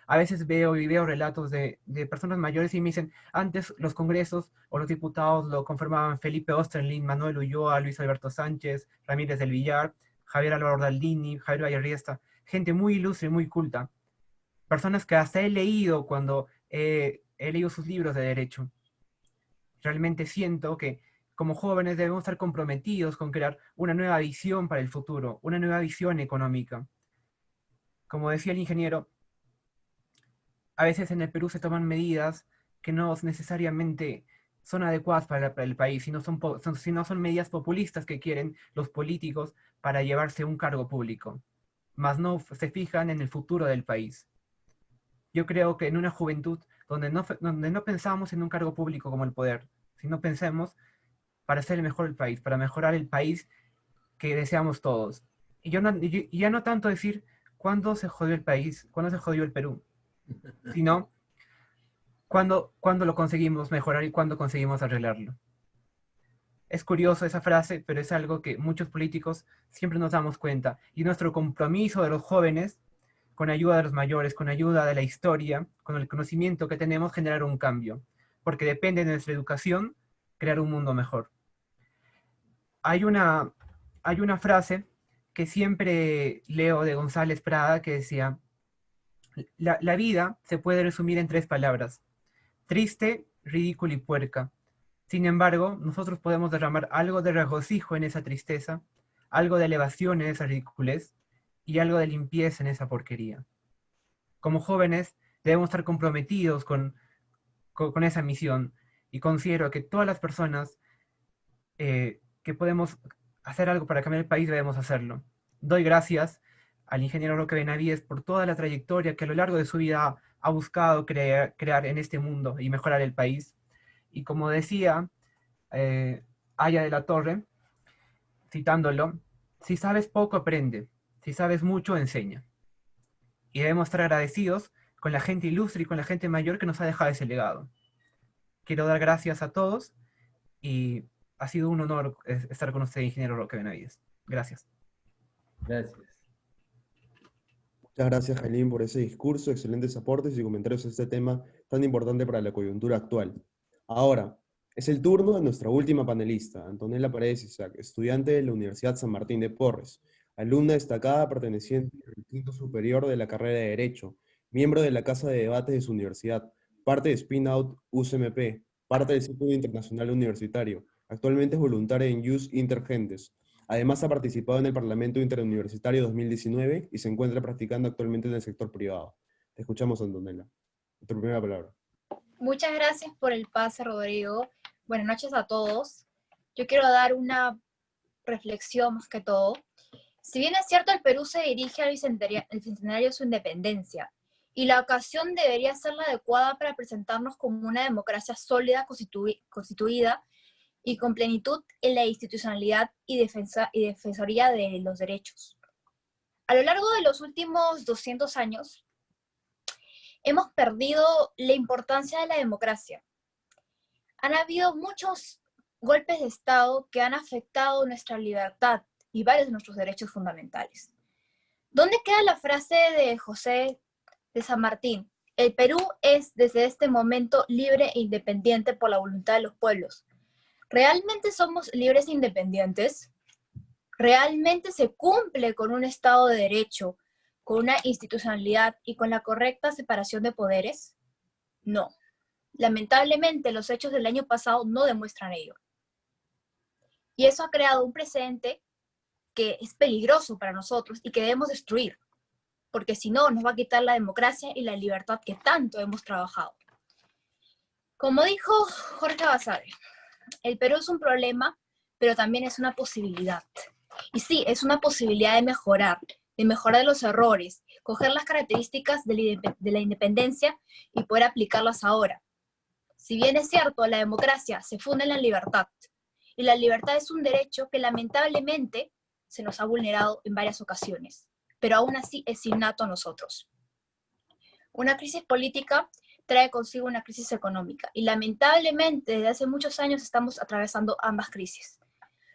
A veces veo relatos de personas mayores y me dicen, antes los congresos o los diputados lo conformaban Felipe Osterlin, Manuel Ulloa, Luis Alberto Sánchez, Ramírez del Villar, Javier Álvaro Daldini, Javier Vallarriesta, gente muy ilustre y muy culta. Personas que hasta he leído cuando he leído sus libros de derecho. Realmente siento que como jóvenes debemos estar comprometidos con crear una nueva visión para el futuro, una nueva visión económica. Como decía el ingeniero, a veces en el Perú se toman medidas que no necesariamente son adecuadas para el país, sino son medidas populistas que quieren los políticos para llevarse un cargo público, mas no se fijan en el futuro del país. Yo creo que en una juventud donde no pensamos en un cargo público como el poder, sino pensemos para hacer mejor el país, para mejorar el país que deseamos todos. Y ya no tanto decir cuándo se jodió el país, cuándo se jodió el Perú, sino cuándo lo conseguimos mejorar y cuándo conseguimos arreglarlo. Es curioso esa frase, pero es algo que muchos políticos siempre nos damos cuenta. Y nuestro compromiso de los jóvenes, con ayuda de los mayores, con ayuda de la historia, con el conocimiento que tenemos, generar un cambio. Porque depende de nuestra educación crear un mundo mejor. Hay una frase que siempre leo de González Prada que decía, la vida se puede resumir en 3 palabras: triste, ridícula y puerca. Sin embargo, nosotros podemos derramar algo de regocijo en esa tristeza, algo de elevación en esa ridiculez y algo de limpieza en esa porquería. Como jóvenes debemos estar comprometidos con esa misión, y considero que todas las personas que podemos hacer algo para cambiar el país debemos hacerlo. Doy gracias al ingeniero Roque Benavides por toda la trayectoria que a lo largo de su vida ha buscado crear en este mundo y mejorar el país. Y como decía Aya de la Torre, citándolo, si sabes poco, aprende; si sabes mucho, enseña. Y debemos estar agradecidos con la gente ilustre y con la gente mayor que nos ha dejado ese legado. Quiero dar gracias a todos y ha sido un honor estar con usted, ingeniero Roque Benavides. Gracias. Gracias. Muchas gracias, Jalín, por ese discurso, excelentes aportes y comentarios a este tema tan importante para la coyuntura actual. Ahora, es el turno de nuestra última panelista, Antonella Paredes Isaac, estudiante de la Universidad San Martín de Porres, alumna destacada perteneciente al Instituto Superior de la carrera de Derecho, miembro de la Casa de Debates de su universidad, parte de Spin-Out UCMP, parte del Círculo Internacional Universitario. Actualmente es voluntaria en Jus Inter Gentes. Además ha participado en el Parlamento Interuniversitario 2019 y se encuentra practicando actualmente en el sector privado. Te escuchamos, Antonella. Tu primera palabra. Muchas gracias por el pase, Rodrigo. Buenas noches a todos. Yo quiero dar una reflexión más que todo. Si bien es cierto, el Perú se dirige al bicentenario de su independencia, y la ocasión debería ser la adecuada para presentarnos como una democracia sólida, constituida y con plenitud en la institucionalidad y defensoría de los derechos. A lo largo de los últimos 200 años, hemos perdido la importancia de la democracia. Han habido muchos golpes de Estado que han afectado nuestra libertad y varios de nuestros derechos fundamentales. ¿Dónde queda la frase de José de San Martín? El Perú es desde este momento libre e independiente por la voluntad de los pueblos. ¿Realmente somos libres e independientes? ¿Realmente se cumple con un Estado de Derecho, con una institucionalidad y con la correcta separación de poderes? No. Lamentablemente, los hechos del año pasado no demuestran ello. Y eso ha creado un precedente que es peligroso para nosotros y que debemos destruir, porque si no, nos va a quitar la democracia y la libertad que tanto hemos trabajado. Como dijo Jorge Basadre, el Perú es un problema, pero también es una posibilidad. Y sí, es una posibilidad de mejorar los errores, coger las características de la independencia y poder aplicarlas ahora. Si bien es cierto, la democracia se funda en la libertad, y la libertad es un derecho que lamentablemente se nos ha vulnerado en varias ocasiones, pero aún así es innato a nosotros. Una crisis política trae consigo una crisis económica, y lamentablemente desde hace muchos años estamos atravesando ambas crisis.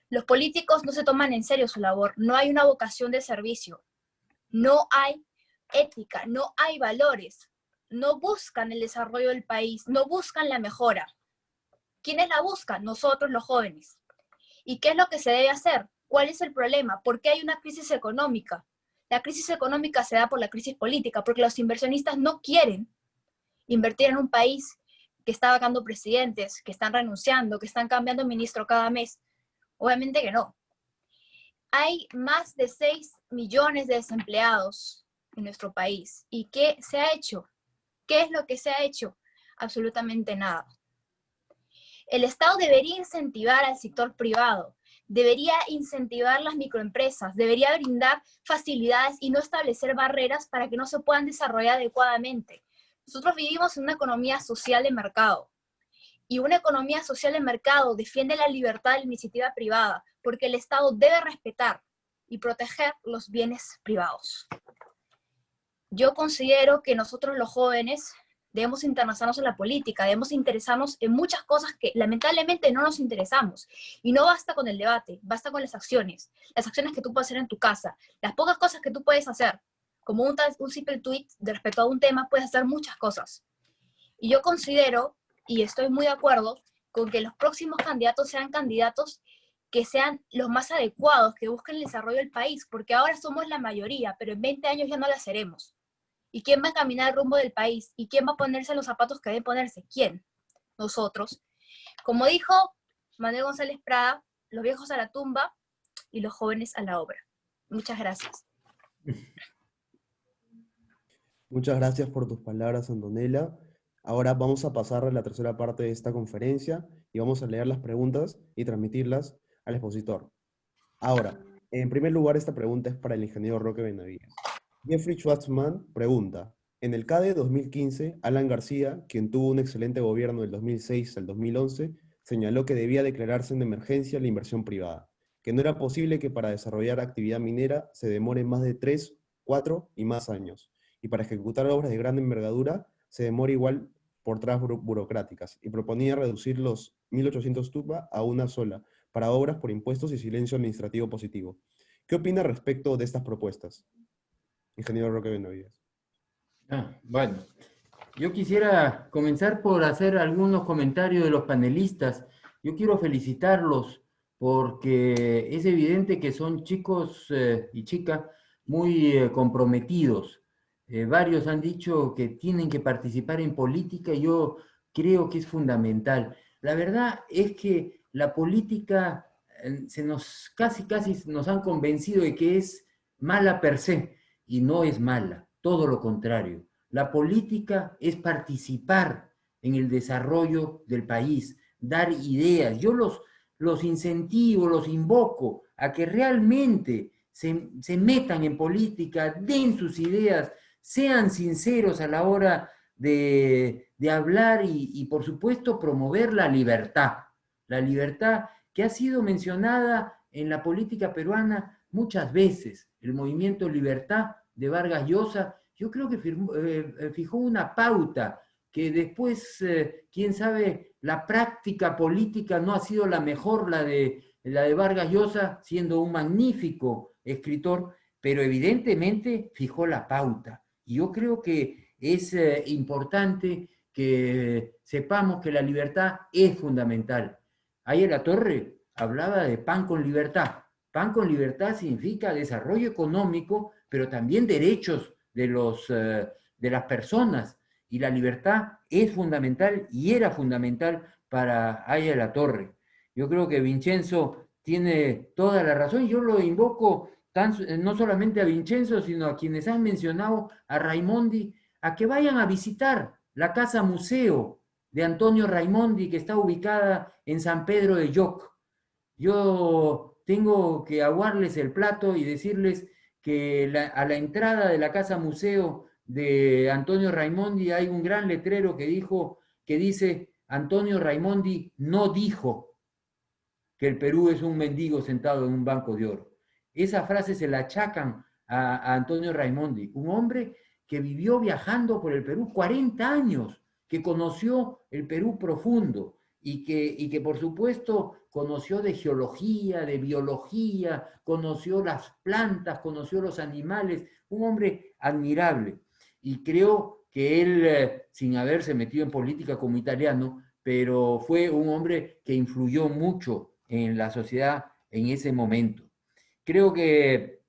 Los políticos no se toman en serio su labor, no hay una vocación de servicio, no hay ética, no hay valores, no buscan el desarrollo del país, no buscan la mejora. ¿Quiénes la buscan? Nosotros, los jóvenes. ¿Y qué es lo que se debe hacer? ¿Cuál es el problema? ¿Por qué hay una crisis económica? La crisis económica se da por la crisis política, porque los inversionistas no quieren invertir en un país que está vacando presidentes, que están renunciando, que están cambiando ministro cada mes. Obviamente que no. Hay más de 6 millones de desempleados en nuestro país. ¿Y qué se ha hecho? ¿Qué es lo que se ha hecho? absolutamente nada. El Estado debería incentivar al sector privado, debería incentivar las microempresas, debería brindar facilidades y no establecer barreras para que no se puedan desarrollar adecuadamente. Nosotros vivimos en una economía social de mercado, y una economía social de mercado defiende la libertad de la iniciativa privada, porque el Estado debe respetar y proteger los bienes privados. Yo considero que nosotros los jóvenes debemos interesarnos en la política, debemos interesarnos en muchas cosas que lamentablemente no nos interesamos. Y no basta con el debate, basta con las acciones que tú puedes hacer en tu casa, las pocas cosas que tú puedes hacer, como un simple tweet de respecto a un tema, puedes hacer muchas cosas. Y yo considero, y estoy muy de acuerdo, con que los próximos candidatos sean candidatos que sean los más adecuados, que busquen el desarrollo del país, porque ahora somos la mayoría, pero en 20 años ya no la seremos. ¿Y quién va a caminar el rumbo del país? ¿Y quién va a ponerse los zapatos que deben ponerse? ¿Quién? Nosotros. Como dijo Manuel González Prada, los viejos a la tumba y los jóvenes a la obra. Muchas gracias. Muchas gracias por tus palabras, Antonella. Ahora vamos a pasar a la tercera parte de esta conferencia y vamos a leer las preguntas y transmitirlas al expositor. Ahora, en primer lugar, esta pregunta es para el ingeniero Roque Benavides. Jeffrey Schwartzman pregunta, en el CADE 2015, Alan García, quien tuvo un excelente gobierno del 2006 al 2011, señaló que debía declararse en emergencia la inversión privada, que no era posible que para desarrollar actividad minera se demore más de 3, 4 y más años, y para ejecutar obras de gran envergadura se demora igual por trabas burocráticas, y proponía reducir los 1.800 TUPA a una sola, para obras por impuestos y silencio administrativo positivo. ¿Qué opina respecto de estas propuestas? Ingeniero Roque Benavides. Bueno, yo quisiera comenzar por hacer algunos comentarios de los panelistas. Yo quiero felicitarlos porque es evidente que son chicos y chicas muy comprometidos. Varios han dicho que tienen que participar en política y yo creo que es fundamental. La verdad es que la política casi nos han convencido de que es mala per se, y no es mala, todo lo contrario. La política es participar en el desarrollo del país, dar ideas. Yo los incentivo, los invoco a que realmente se metan en política, den sus ideas, sean sinceros a la hora de hablar y, por supuesto, promover la libertad que ha sido mencionada en la política peruana muchas veces. El movimiento Libertad de Vargas Llosa, yo creo que fijó una pauta que después, quién sabe, la práctica política no ha sido la mejor, la de Vargas Llosa, siendo un magnífico escritor, pero evidentemente fijó la pauta. Y yo creo que es importante que sepamos que la libertad es fundamental. Ahí en la Torre hablaba de pan con libertad. Pan con libertad significa desarrollo económico, pero también derechos de las personas. Y la libertad es fundamental y era fundamental para Aya La Torre. Yo creo que Vincenzo tiene toda la razón. Yo lo invoco no solamente a Vincenzo, sino a quienes han mencionado a Raimondi, a que vayan a visitar la casa museo de Antonio Raimondi, que está ubicada en San Pedro de Yoc. Yo tengo que aguarles el plato y decirles que a la entrada de la casa museo de Antonio Raimondi hay un gran letrero que dice: Antonio Raimondi no dijo que el Perú es un mendigo sentado en un banco de oro. Esa frase se la achacan a Antonio Raimondi, un hombre que vivió viajando por el Perú 40 años, que conoció el Perú profundo y que por supuesto conoció de geología, de biología, conoció las plantas, conoció los animales, un hombre admirable. Y creo que él, sin haberse metido en política como italiano, pero fue un hombre que influyó mucho en la sociedad en ese momento. Creo que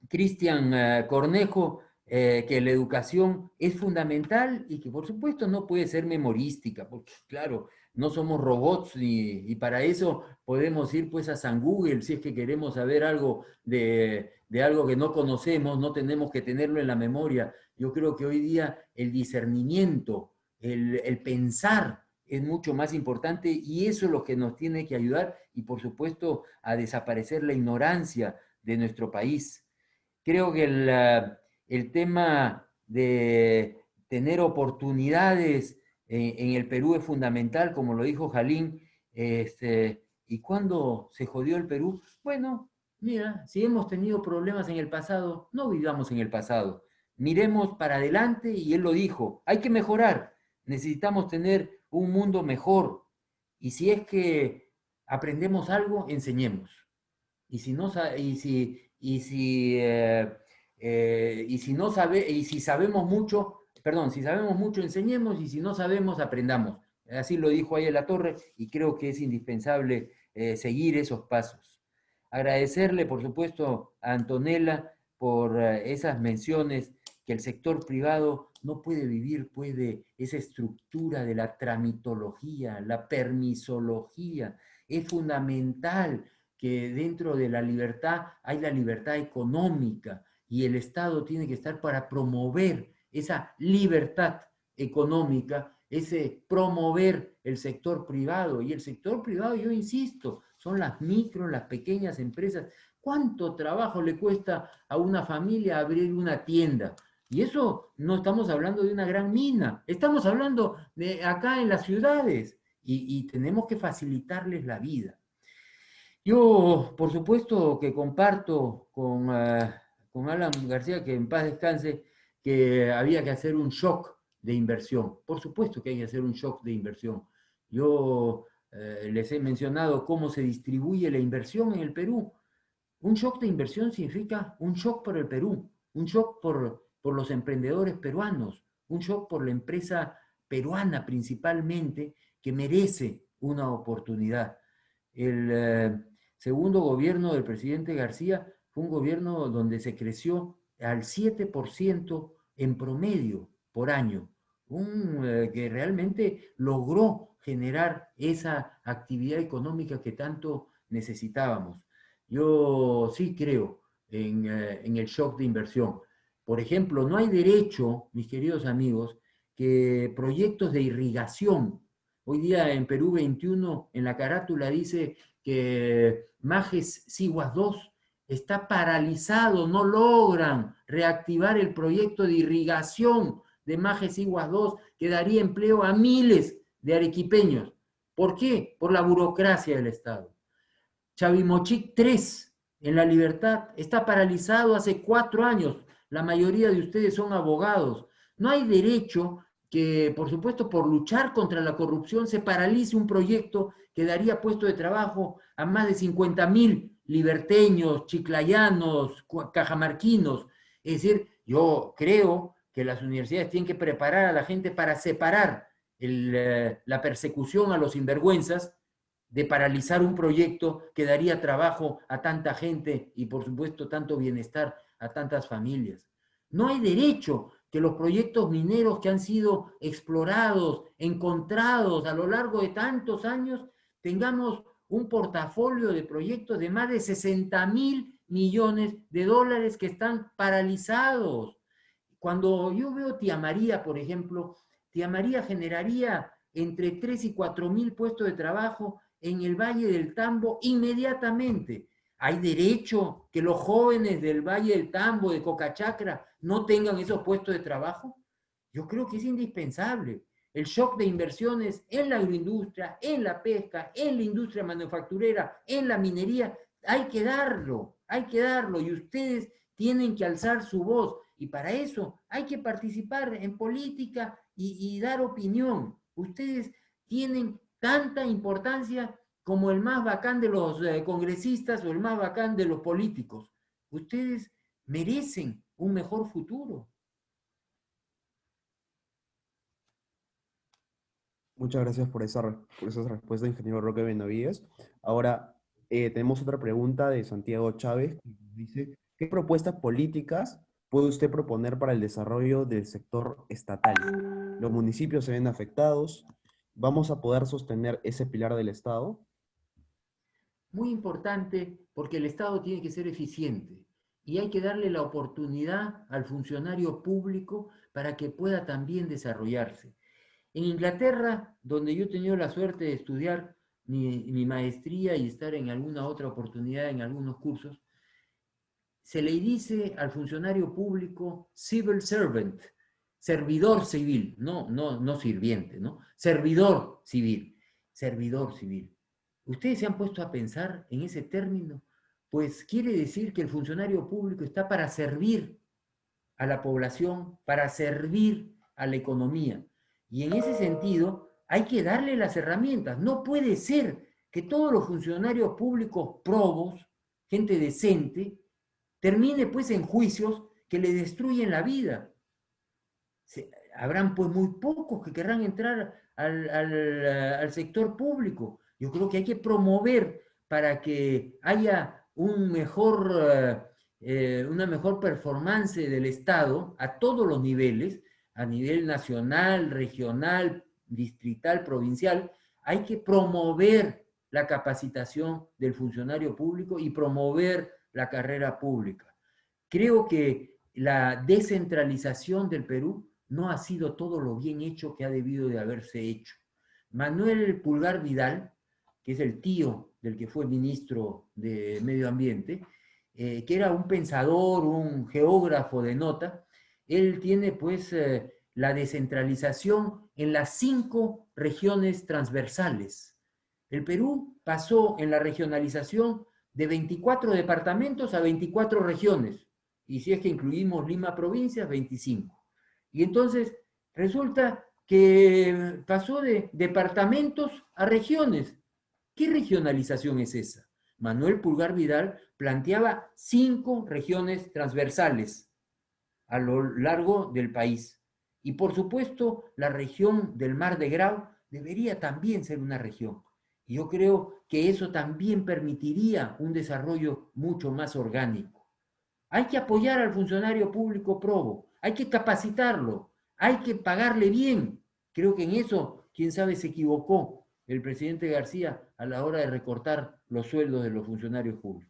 Cristian Cornejo, que la educación es fundamental y que por supuesto no puede ser memorística, porque claro, no somos robots y para eso podemos ir pues a San Google si es que queremos saber algo de algo que no conocemos, no tenemos que tenerlo en la memoria. Yo creo que hoy día el discernimiento el pensar es mucho más importante y eso es lo que nos tiene que ayudar y por supuesto a desaparecer la ignorancia de nuestro país. Creo que el tema de tener oportunidades en el Perú es fundamental, como lo dijo Jalín. ¿Y cuándo se jodió el Perú? Bueno, mira, si hemos tenido problemas en el pasado, no vivamos en el pasado. Miremos para adelante y él lo dijo, hay que mejorar, necesitamos tener un mundo mejor. Y si es que aprendemos algo, enseñemos. Y si no si sabemos mucho, perdón, si sabemos mucho, enseñemos, y si no sabemos, aprendamos. Así lo dijo ahí en la torre, y creo que es indispensable seguir esos pasos. Agradecerle, por supuesto, a Antonella por esas menciones, que el sector privado no puede vivir pues, de esa estructura de la tramitología, la permisología. Es fundamental que dentro de la libertad hay la libertad económica y el Estado tiene que estar para promover esa libertad económica, ese promover el sector privado. Y el sector privado, yo insisto, son las micro, las pequeñas empresas. ¿Cuánto trabajo le cuesta a una familia abrir una tienda? Y eso no estamos hablando de una gran mina, estamos hablando de acá en las ciudades y tenemos que facilitarles la vida. Yo, por supuesto, que comparto con Alan García, que en paz descanse, que había que hacer un shock de inversión. Por supuesto que hay que hacer un shock de inversión. Yo les he mencionado cómo se distribuye la inversión en el Perú. Un shock de inversión significa un shock por el Perú, un shock por los emprendedores peruanos, un shock por la empresa peruana principalmente, que merece una oportunidad. El segundo gobierno del presidente García fue un gobierno donde se creció al 7% en promedio por año, que realmente logró generar esa actividad económica que tanto necesitábamos. Yo sí creo en el shock de inversión. Por ejemplo, no hay derecho, mis queridos amigos, que proyectos de irrigación. Hoy día en Perú 21, en la carátula dice que Majes Siguas 2 está paralizado, no logran reactivar el proyecto de irrigación de Majes Siguas 2, que daría empleo a miles de arequipeños. ¿Por qué? Por la burocracia del Estado. Chavimochic 3, en La Libertad, está paralizado hace 4 años. La mayoría de ustedes son abogados. No hay derecho que, por supuesto, por luchar contra la corrupción, se paralice un proyecto que daría puesto de trabajo a más de 50.000 liberteños, chiclayanos, cajamarquinos. Es decir, yo creo que las universidades tienen que preparar a la gente para separar la persecución a los sinvergüenzas de paralizar un proyecto que daría trabajo a tanta gente y, por supuesto, tanto bienestar a tantas familias. No hay derecho que los proyectos mineros que han sido explorados, encontrados a lo largo de tantos años, tengamos un portafolio de proyectos de más de 60.000 millones de dólares que están paralizados. Cuando yo veo Tía María, por ejemplo, Tía María generaría entre 3 y 4.000 puestos de trabajo en el Valle del Tambo inmediatamente. ¿Hay derecho que los jóvenes del Valle del Tambo, de Cocachacra, no tengan esos puestos de trabajo? Yo creo que es indispensable. El shock de inversiones en la agroindustria, en la pesca, en la industria manufacturera, en la minería, hay que darlo, y ustedes tienen que alzar su voz, y para eso hay que participar en política y dar opinión. Ustedes tienen tanta importancia como el más bacán de los congresistas o el más bacán de los políticos. Ustedes merecen un mejor futuro. Muchas gracias por esa respuesta, ingeniero Roque Benavides. Ahora, tenemos otra pregunta de Santiago Chávez, que nos dice, ¿qué propuestas políticas puede usted proponer para el desarrollo del sector estatal? Los municipios se ven afectados. ¿Vamos a poder sostener ese pilar del Estado? Muy importante, porque el Estado tiene que ser eficiente y hay que darle la oportunidad al funcionario público para que pueda también desarrollarse. En Inglaterra, donde yo he tenido la suerte de estudiar mi maestría y estar en alguna otra oportunidad en algunos cursos, se le dice al funcionario público civil servant, servidor civil, no sirviente, ¿no? Servidor civil, servidor civil. ¿Ustedes se han puesto a pensar en ese término? Pues quiere decir que el funcionario público está para servir a la población, para servir a la economía. Y en ese sentido, hay que darle las herramientas. No puede ser que todos los funcionarios públicos probos, gente decente, termine pues en juicios que le destruyen la vida. Habrán pues muy pocos que querrán entrar al sector público. Yo creo que hay que promover para que haya una mejor performance del Estado a todos los niveles, a nivel nacional, regional, distrital, provincial. Hay que promover la capacitación del funcionario público y promover la carrera pública. Creo que la descentralización del Perú no ha sido todo lo bien hecho que ha debido de haberse hecho. Manuel Pulgar Vidal, que es el tío del que fue ministro de Medio Ambiente, que era un pensador, un geógrafo de nota, él tiene pues la descentralización en las 5 regiones transversales. El Perú pasó en la regionalización de 24 departamentos a 24 regiones, y si es que incluimos Lima provincias, 25. Y entonces resulta que pasó de departamentos a regiones. ¿Qué regionalización es esa? Manuel Pulgar Vidal planteaba 5 regiones transversales a lo largo del país. Y por supuesto, la región del Mar de Grau debería también ser una región. Y yo creo que eso también permitiría un desarrollo mucho más orgánico. Hay que apoyar al funcionario público probo, hay que capacitarlo, hay que pagarle bien. Creo que en eso, quién sabe, se equivocó el presidente García a la hora de recortar los sueldos de los funcionarios públicos.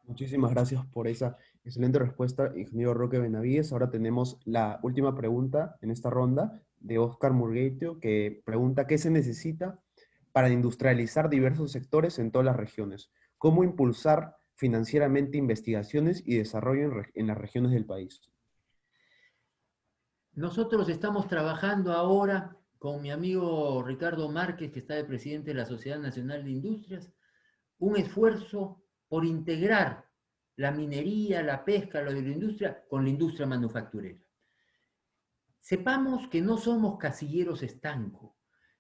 Muchísimas gracias por esa excelente respuesta, ingeniero Roque Benavides. Ahora tenemos la última pregunta en esta ronda de Oscar Murgueitio, que pregunta ¿qué se necesita para industrializar diversos sectores en todas las regiones? ¿Cómo impulsar financieramente investigaciones y desarrollo en las regiones del país? Nosotros estamos trabajando ahora con mi amigo Ricardo Márquez, que está de presidente de la Sociedad Nacional de Industrias, un esfuerzo por integrar la minería, la pesca, la agroindustria con la industria manufacturera. Sepamos que no somos casilleros estancos,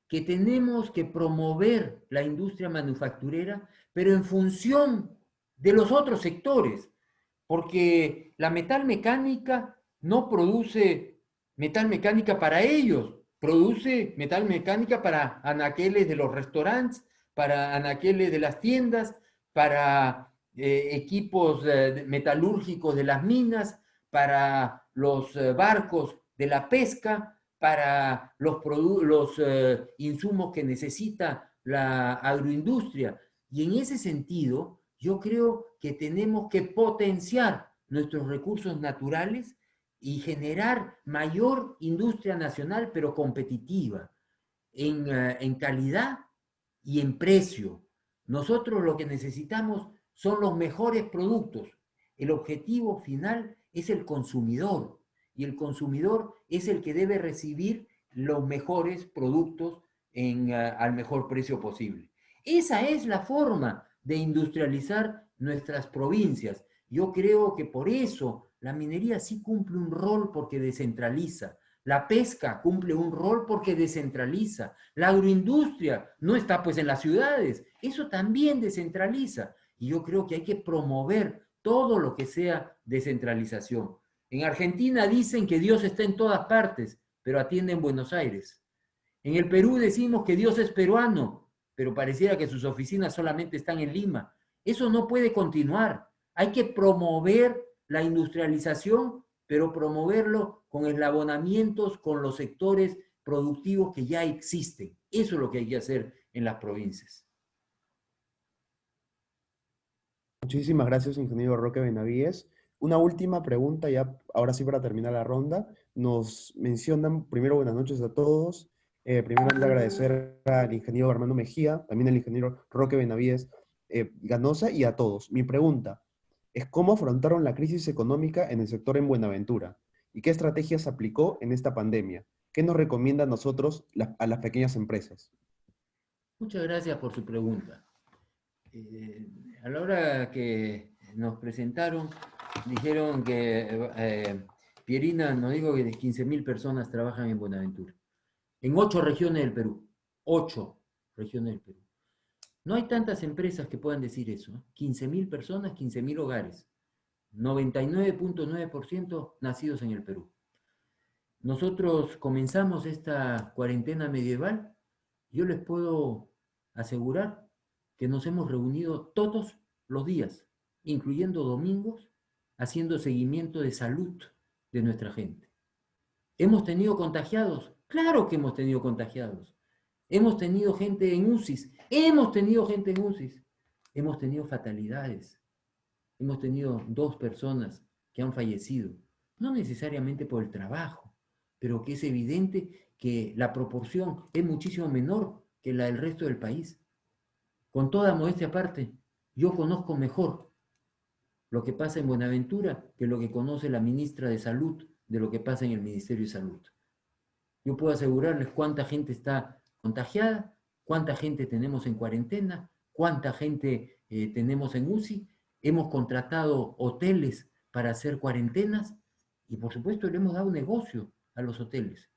que tenemos que promover la industria manufacturera, pero en función de los otros sectores, porque la metalmecánica no produce metalmecánica para ellos, produce metalmecánica para anaqueles de los restaurantes, para anaqueles de las tiendas, para equipos metalúrgicos de las minas, para los barcos de la pesca, para los insumos que necesita la agroindustria. Y en ese sentido, yo creo que tenemos que potenciar nuestros recursos naturales y generar mayor industria nacional, pero competitiva, en calidad y en precio. Nosotros lo que necesitamos son los mejores productos. El objetivo final es el consumidor, y el consumidor es el que debe recibir los mejores productos al mejor precio posible. Esa es la forma de industrializar nuestras provincias. Yo creo que por eso la minería sí cumple un rol porque descentraliza. La pesca cumple un rol porque descentraliza. La agroindustria no está pues en las ciudades. Eso también descentraliza. Y yo creo que hay que promover todo lo que sea descentralización. En Argentina dicen que Dios está en todas partes, pero atiende en Buenos Aires. En el Perú decimos que Dios es peruano, pero pareciera que sus oficinas solamente están en Lima. Eso no puede continuar. Hay que promover la industrialización, pero promoverlo con eslabonamientos con los sectores productivos que ya existen. Eso es lo que hay que hacer en las provincias. Muchísimas gracias, ingeniero Roque Benavides. una última pregunta, ya ahora sí para terminar la ronda. Nos mencionan, primero, buenas noches a todos. Primero, antes de agradecer al ingeniero Armando Mejía, también al ingeniero Roque Benavides Ganosa y a todos. Mi pregunta es, ¿cómo afrontaron la crisis económica en el sector en Buenaventura? ¿Y qué estrategias aplicó en esta pandemia? ¿Qué nos recomienda a nosotros, a las pequeñas empresas? Muchas gracias por su pregunta. A la hora que nos presentaron, dijeron que Pierina nos dijo que 15.000 personas trabajan en Buenaventura, en 8 regiones del Perú. 8 regiones del Perú. No hay tantas empresas que puedan decir eso. 15.000 personas, 15.000 hogares. 99.9% nacidos en el Perú. Nosotros comenzamos esta cuarentena medieval. Yo les puedo asegurar que nos hemos reunido todos los días, incluyendo domingos, haciendo seguimiento de salud de nuestra gente. ¿Hemos tenido contagiados? Claro que hemos tenido contagiados. Hemos tenido gente en UCIs. Hemos tenido gente en UCIs. Hemos tenido fatalidades. Hemos tenido 2 personas que han fallecido. No necesariamente por el trabajo, pero que es evidente que la proporción es muchísimo menor que la del resto del país. Con toda modestia aparte, yo conozco mejor lo que pasa en Buenaventura que lo que conoce la ministra de Salud de lo que pasa en el Ministerio de Salud. Yo puedo asegurarles cuánta gente está contagiada, cuánta gente tenemos en cuarentena, cuánta gente tenemos en UCI. Hemos contratado hoteles para hacer cuarentenas y por supuesto le hemos dado negocio a los hoteles.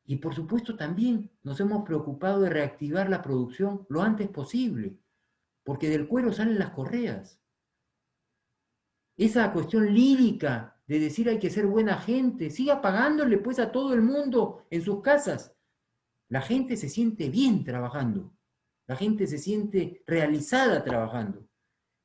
Y por supuesto también nos hemos preocupado de reactivar la producción lo antes posible, porque del cuero salen las correas. Esa cuestión lírica de decir hay que ser buena gente, siga pagándole pues a todo el mundo en sus casas. La gente se siente bien trabajando, la gente se siente realizada trabajando.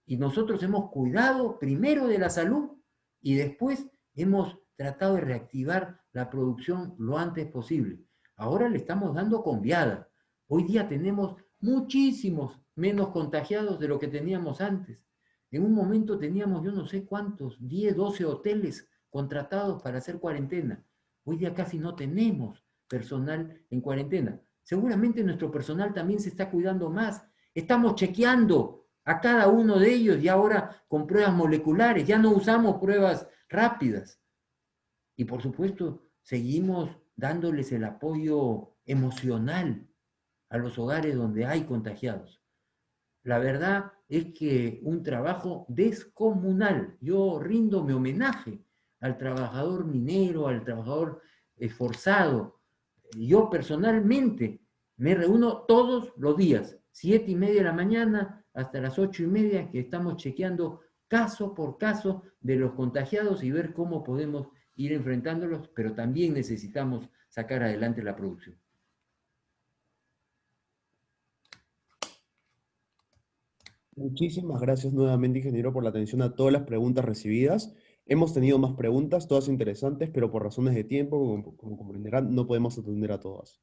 Y nosotros hemos cuidado primero de la salud y después hemos tratado de reactivar la producción lo antes posible. Ahora le estamos dando conviada. Hoy día tenemos muchísimos menos contagiados de lo que teníamos antes. En un momento teníamos yo no sé cuántos, 10, 12 hoteles contratados para hacer cuarentena. Hoy día casi no tenemos personal en cuarentena. Seguramente nuestro personal también se está cuidando más. Estamos chequeando a cada uno de ellos y ahora con pruebas moleculares. Ya no usamos pruebas rápidas. Y por supuesto, seguimos dándoles el apoyo emocional a los hogares donde hay contagiados. La verdad es que un trabajo descomunal. Yo rindo mi homenaje al trabajador minero, al trabajador esforzado. Yo personalmente me reúno todos los días, 7:30 de la mañana hasta las 8:30, que estamos chequeando caso por caso de los contagiados y ver cómo podemos ir enfrentándolos, pero también necesitamos sacar adelante la producción. Muchísimas gracias nuevamente, ingeniero, por la atención a todas las preguntas recibidas. Hemos tenido más preguntas, todas interesantes, pero por razones de tiempo, como comprenderán, no podemos atender a todas.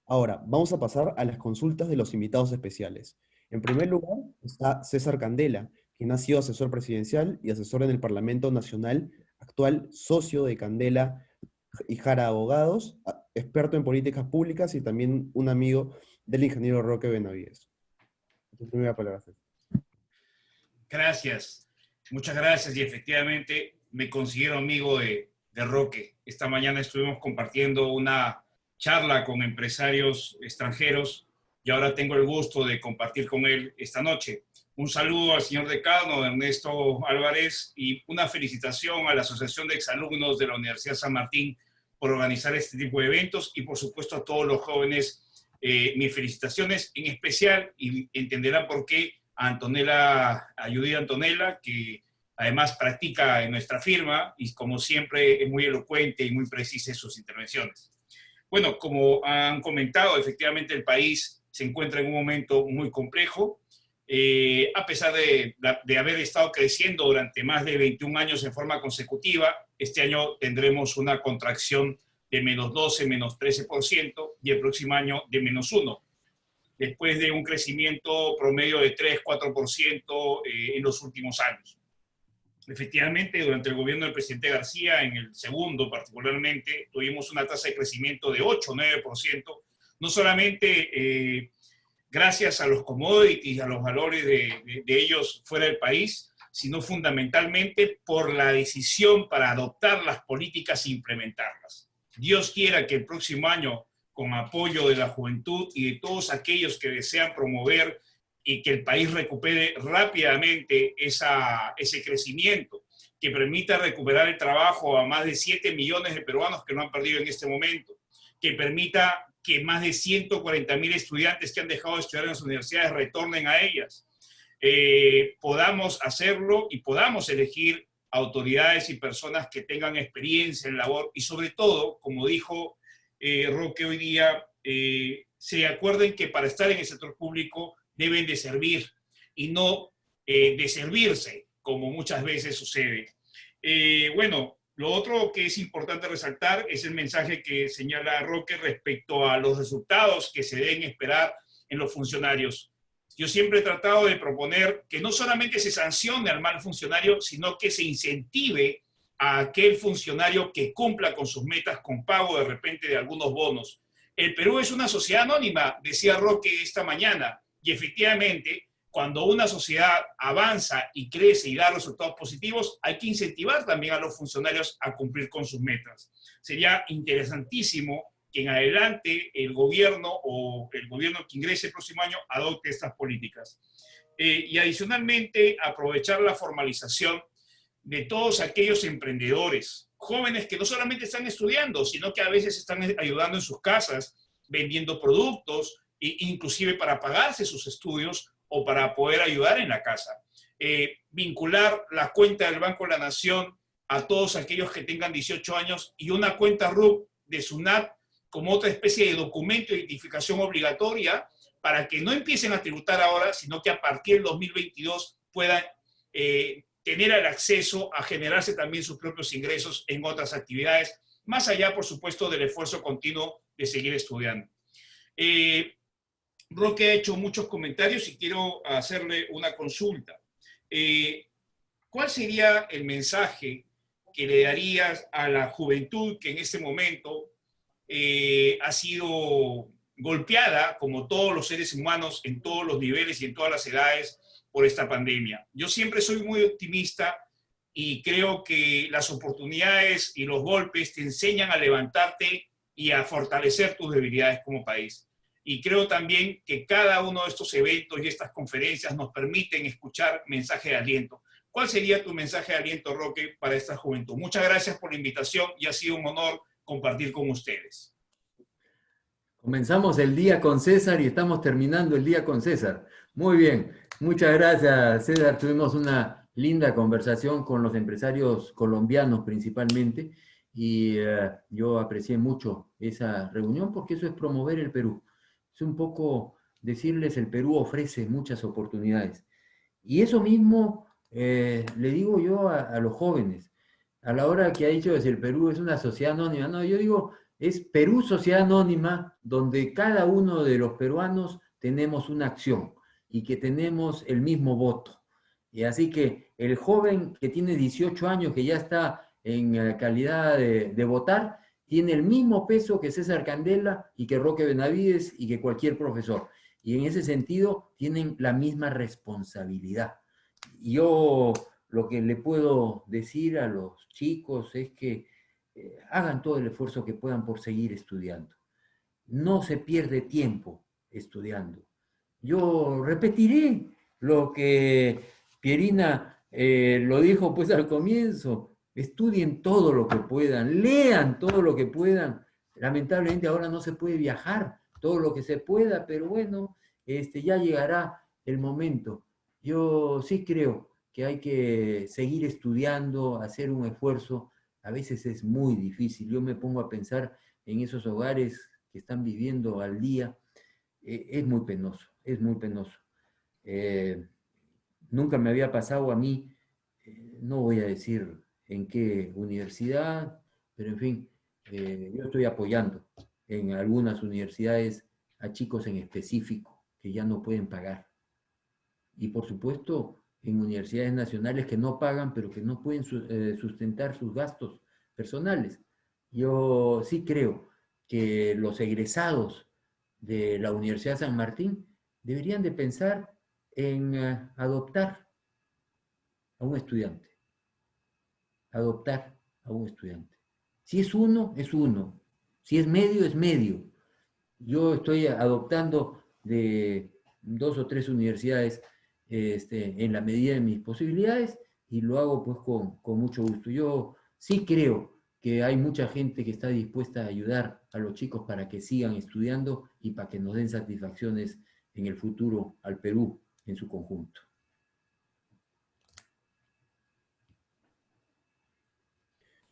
Ahora, vamos a pasar a las consultas de los invitados especiales. En primer lugar está César Candela, quien ha sido asesor presidencial y asesor en el Parlamento Nacional, actual socio de Candela y Jara Abogados, experto en políticas públicas y también un amigo del ingeniero Roque Benavides. Tu primera palabra, César. Gracias, muchas gracias, y efectivamente me considero amigo de Roque. Esta mañana estuvimos compartiendo una charla con empresarios extranjeros y ahora tengo el gusto de compartir con él esta noche. Un saludo al señor decano Ernesto Álvarez y una felicitación a la Asociación de Exalumnos de la Universidad San Martín por organizar este tipo de eventos y por supuesto a todos los jóvenes mis felicitaciones, en especial, y entenderán por qué, a Judith Antonella, que además practica en nuestra firma y como siempre es muy elocuente y muy precisa en sus intervenciones. Bueno, como han comentado, efectivamente el país se encuentra en un momento muy complejo, a pesar de haber estado creciendo durante más de 21 años en forma consecutiva. Este año tendremos una contracción de -12, -13% y el próximo año de -1%. Después de un crecimiento promedio de 3-4% en los últimos años. Efectivamente, durante el gobierno del presidente García, en el segundo particularmente, tuvimos una tasa de crecimiento de 8 o 9%, no solamente gracias a los commodities, a los valores de ellos fuera del país, sino fundamentalmente por la decisión para adoptar las políticas e implementarlas. Dios quiera que el próximo año, con apoyo de la juventud y de todos aquellos que desean promover y que el país recupere rápidamente ese crecimiento, que permita recuperar el trabajo a más de 7 millones de peruanos que lo han perdido en este momento, que permita que más de 140.000 estudiantes que han dejado de estudiar en las universidades retornen a ellas, podamos hacerlo y podamos elegir autoridades y personas que tengan experiencia en labor y sobre todo, como dijo Roque hoy día, se acuerden que para estar en el sector público deben de servir y no de servirse, como muchas veces sucede. Bueno, lo otro que es importante resaltar es el mensaje que señala Roque respecto a los resultados que se deben esperar en los funcionarios. Yo siempre he tratado de proponer que no solamente se sancione al mal funcionario, sino que se incentive a aquel funcionario que cumpla con sus metas con pago de repente de algunos bonos. El Perú es una sociedad anónima, decía Roque esta mañana, y efectivamente, cuando una sociedad avanza y crece y da resultados positivos, hay que incentivar también a los funcionarios a cumplir con sus metas. Sería interesantísimo que en adelante el gobierno o el gobierno que ingrese el próximo año adopte estas políticas. Y adicionalmente, aprovechar la formalización de todos aquellos emprendedores, jóvenes que no solamente están estudiando, sino que a veces están ayudando en sus casas, vendiendo productos, inclusive para pagarse sus estudios o para poder ayudar en la casa. Vincular la cuenta del Banco de la Nación a todos aquellos que tengan 18 años y una cuenta RUC de SUNAT como otra especie de documento de identificación obligatoria para que no empiecen a tributar ahora, sino que a partir del 2022 puedan tener el acceso a generarse también sus propios ingresos en otras actividades, más allá, por supuesto, del esfuerzo continuo de seguir estudiando. Roque ha hecho muchos comentarios y quiero hacerle una consulta. ¿Cuál sería el mensaje que le darías a la juventud que en este momento ha sido golpeada, como todos los seres humanos, en todos los niveles y en todas las edades, por esta pandemia? Yo siempre soy muy optimista y creo que las oportunidades y los golpes te enseñan a levantarte y a fortalecer tus debilidades como país. Y creo también que cada uno de estos eventos y estas conferencias nos permiten escuchar mensajes de aliento. ¿Cuál sería tu mensaje de aliento, Roque, para esta juventud? Muchas gracias por la invitación y ha sido un honor compartir con ustedes. Comenzamos el día con César y estamos terminando el día con César. Muy bien, muchas gracias, César. Tuvimos una linda conversación con los empresarios colombianos principalmente y yo aprecié mucho esa reunión porque eso es promover el Perú. Es un poco decirles el Perú ofrece muchas oportunidades. Y eso mismo le digo yo a los jóvenes. A la hora que ha dicho que el Perú es una sociedad anónima, no, yo digo es Perú Sociedad Anónima, donde cada uno de los peruanos tenemos una acción y que tenemos el mismo voto. Y así que el joven que tiene 18 años, que ya está en calidad de votar, tiene el mismo peso que César Candela y que Roque Benavides y que cualquier profesor. Y en ese sentido tienen la misma responsabilidad. Yo lo que le puedo decir a los chicos es que hagan todo el esfuerzo que puedan por seguir estudiando. No se pierde tiempo estudiando. Yo repetiré lo que Pierina lo dijo pues al comienzo. Estudien todo lo que puedan, lean todo lo que puedan. Lamentablemente ahora no se puede viajar todo lo que se pueda, pero bueno, ya llegará el momento. Yo sí creo que hay que seguir estudiando, hacer un esfuerzo. A veces es muy difícil. Yo me pongo a pensar en esos hogares que están viviendo al día. Es muy penoso, es muy penoso. Nunca me había pasado a mí, no voy a decir en qué universidad, pero en fin, yo estoy apoyando en algunas universidades a chicos en específico que ya no pueden pagar. Y por supuesto, en universidades nacionales que no pagan, pero que no pueden sustentar sus gastos personales. Yo sí creo que los egresados de la Universidad San Martín deberían de pensar en adoptar a un estudiante. Adoptar a un estudiante. Si es uno, es uno. Si es medio, es medio. Yo estoy adoptando de 2 o 3 universidades en la medida de mis posibilidades y lo hago pues con mucho gusto. Yo sí creo que hay mucha gente que está dispuesta a ayudar a los chicos para que sigan estudiando y para que nos den satisfacciones en el futuro al Perú en su conjunto.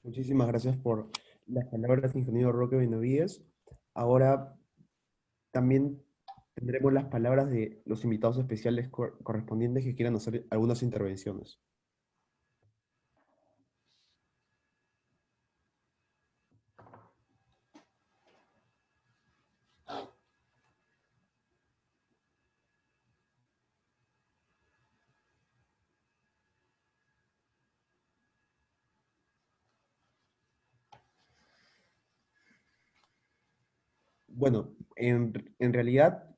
Muchísimas gracias por las palabras, ingeniero Roque Benavides. Ahora también tendremos las palabras de los invitados especiales correspondientes que quieran hacer algunas intervenciones. Bueno, en realidad,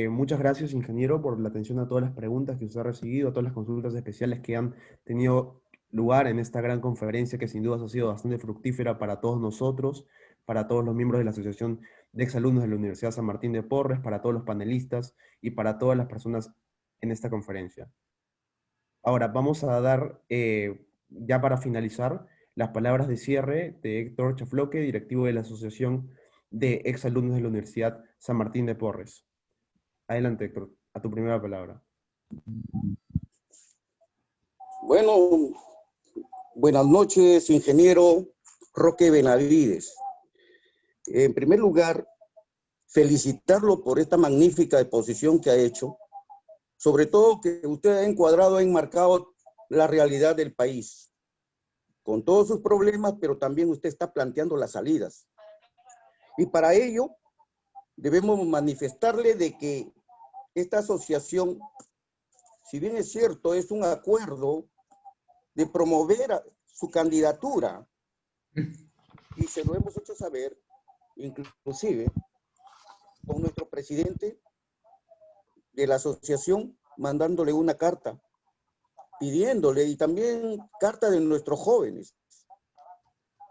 muchas gracias, ingeniero, por la atención a todas las preguntas que usted ha recibido, a todas las consultas especiales que han tenido lugar en esta gran conferencia que sin duda ha sido bastante fructífera para todos nosotros, para todos los miembros de la Asociación de Exalumnos de la Universidad San Martín de Porres, para todos los panelistas y para todas las personas en esta conferencia. Ahora, vamos a dar, ya para finalizar, las palabras de cierre de Héctor Chafloque, directivo de la Asociación de Exalumnos de la Universidad San Martín de Porres. Adelante, Héctor, a tu primera palabra. Bueno, buenas noches, ingeniero Roque Benavides. En primer lugar, felicitarlo por esta magnífica exposición que ha hecho, sobre todo que usted ha encuadrado, ha enmarcado la realidad del país, con todos sus problemas, pero también usted está planteando las salidas. Y para ello, debemos manifestarle de que esta asociación, si bien es cierto, es un acuerdo de promover su candidatura, y se lo hemos hecho saber, inclusive, con nuestro presidente de la asociación, mandándole una carta, pidiéndole, y también carta de nuestros jóvenes,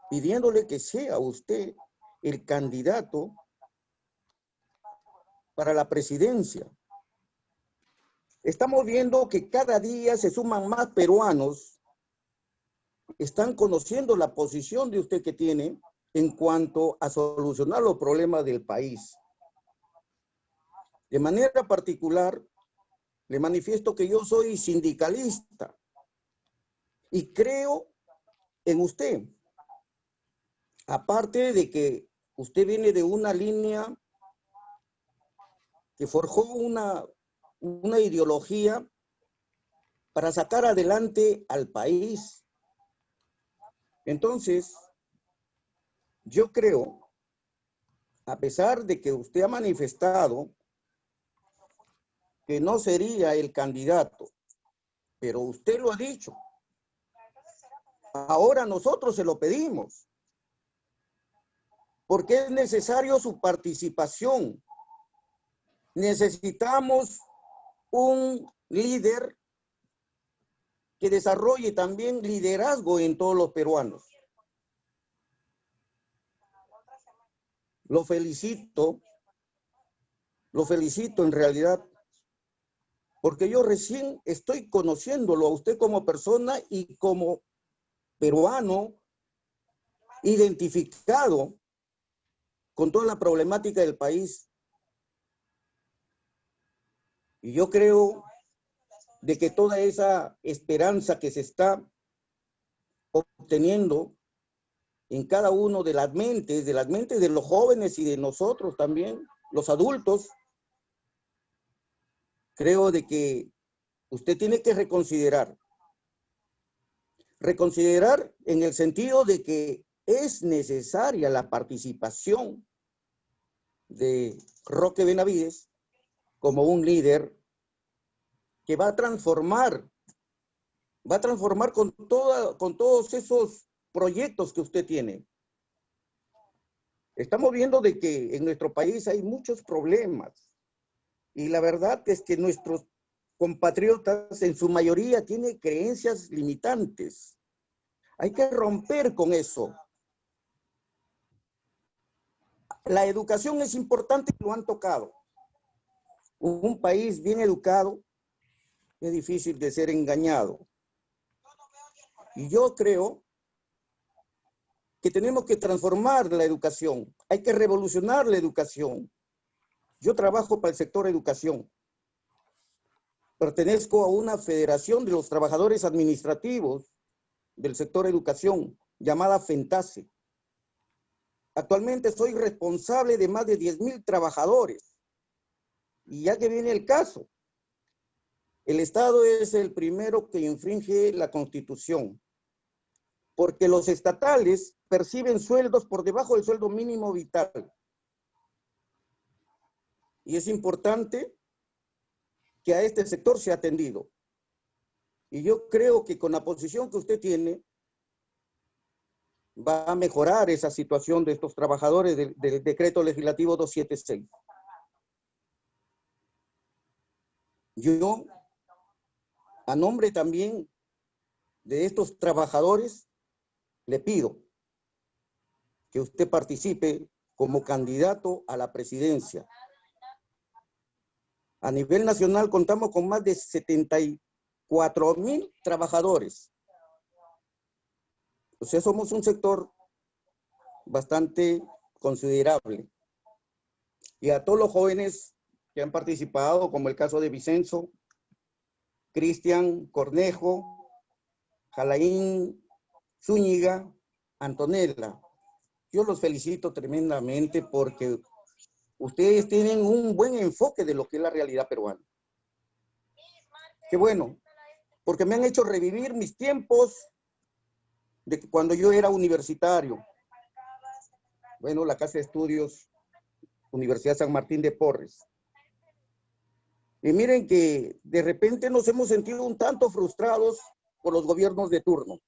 pidiéndole que sea usted el candidato para la presidencia. Estamos viendo que cada día se suman más peruanos, están conociendo la posición de usted que tiene en cuanto a solucionar los problemas del país. De manera particular, le manifiesto que yo soy sindicalista y creo en usted. Aparte de que usted viene de una línea que forjó una ideología para sacar adelante al país. Entonces, yo creo, a pesar de que usted ha manifestado que no sería el candidato, pero usted lo ha dicho. Ahora nosotros se lo pedimos, porque es necesario su participación. Necesitamos un líder que desarrolle también liderazgo en todos los peruanos. Lo felicito en realidad, porque yo recién estoy conociéndolo a usted como persona y como peruano identificado con toda la problemática del país. Y yo creo de que toda esa esperanza que se está obteniendo en cada uno de las mentes de los jóvenes y de nosotros también, los adultos, creo de que usted tiene que reconsiderar en el sentido de que es necesaria la participación de Roque Benavides como un líder que va a transformar va a transformar con todos esos proyectos que usted tiene. Estamos viendo de que en nuestro país hay muchos problemas y la verdad es que nuestros compatriotas en su mayoría tienen creencias limitantes. Hay que romper con eso. La educación es importante y lo han tocado. Un país bien educado es difícil de ser engañado. Y yo creo que tenemos que transformar la educación. Hay que revolucionar la educación. Yo trabajo para el sector educación. Pertenezco a una federación de los trabajadores administrativos del sector educación, llamada FENTASE. Actualmente soy responsable de más de 10,000 trabajadores. Y ya que viene el caso, el Estado es el primero que infringe la Constitución, porque los estatales perciben sueldos por debajo del sueldo mínimo vital. Y es importante que a este sector sea atendido. Y yo creo que con la posición que usted tiene, va a mejorar esa situación de estos trabajadores del decreto legislativo 276. Yo, a nombre también de estos trabajadores, le pido que usted participe como candidato a la presidencia. A nivel nacional contamos con más de 74,000 trabajadores. O sea, somos un sector bastante considerable. Y a todos los jóvenes que han participado, como el caso de Vicenzo, Cristian, Cornejo, Jalaín, Zúñiga, Antonella, yo los felicito tremendamente porque ustedes tienen un buen enfoque de lo que es la realidad peruana. Qué bueno, porque me han hecho revivir mis tiempos de cuando yo era universitario. Bueno, la Casa de Estudios, Universidad San Martín de Porres. Y miren que de repente nos hemos sentido un tanto frustrados por los gobiernos de turno.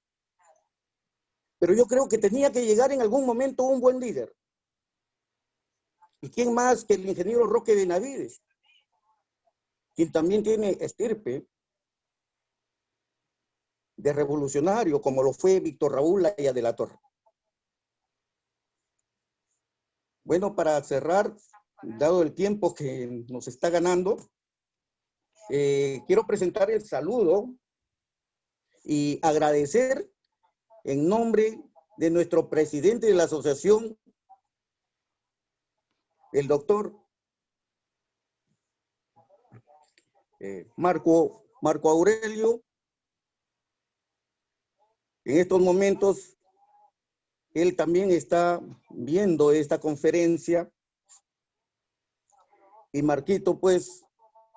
Pero yo creo que tenía que llegar en algún momento un buen líder. ¿Y quién más que el ingeniero Roque Benavides? Quien también tiene estirpe de revolucionario, como lo fue Víctor Raúl Laya de la Torre. Bueno, para cerrar, dado el tiempo que nos está ganando, quiero presentar el saludo y agradecer en nombre de nuestro presidente de la asociación, el doctor Marco Aurelio. En estos momentos, él también está viendo esta conferencia y Marquito, pues,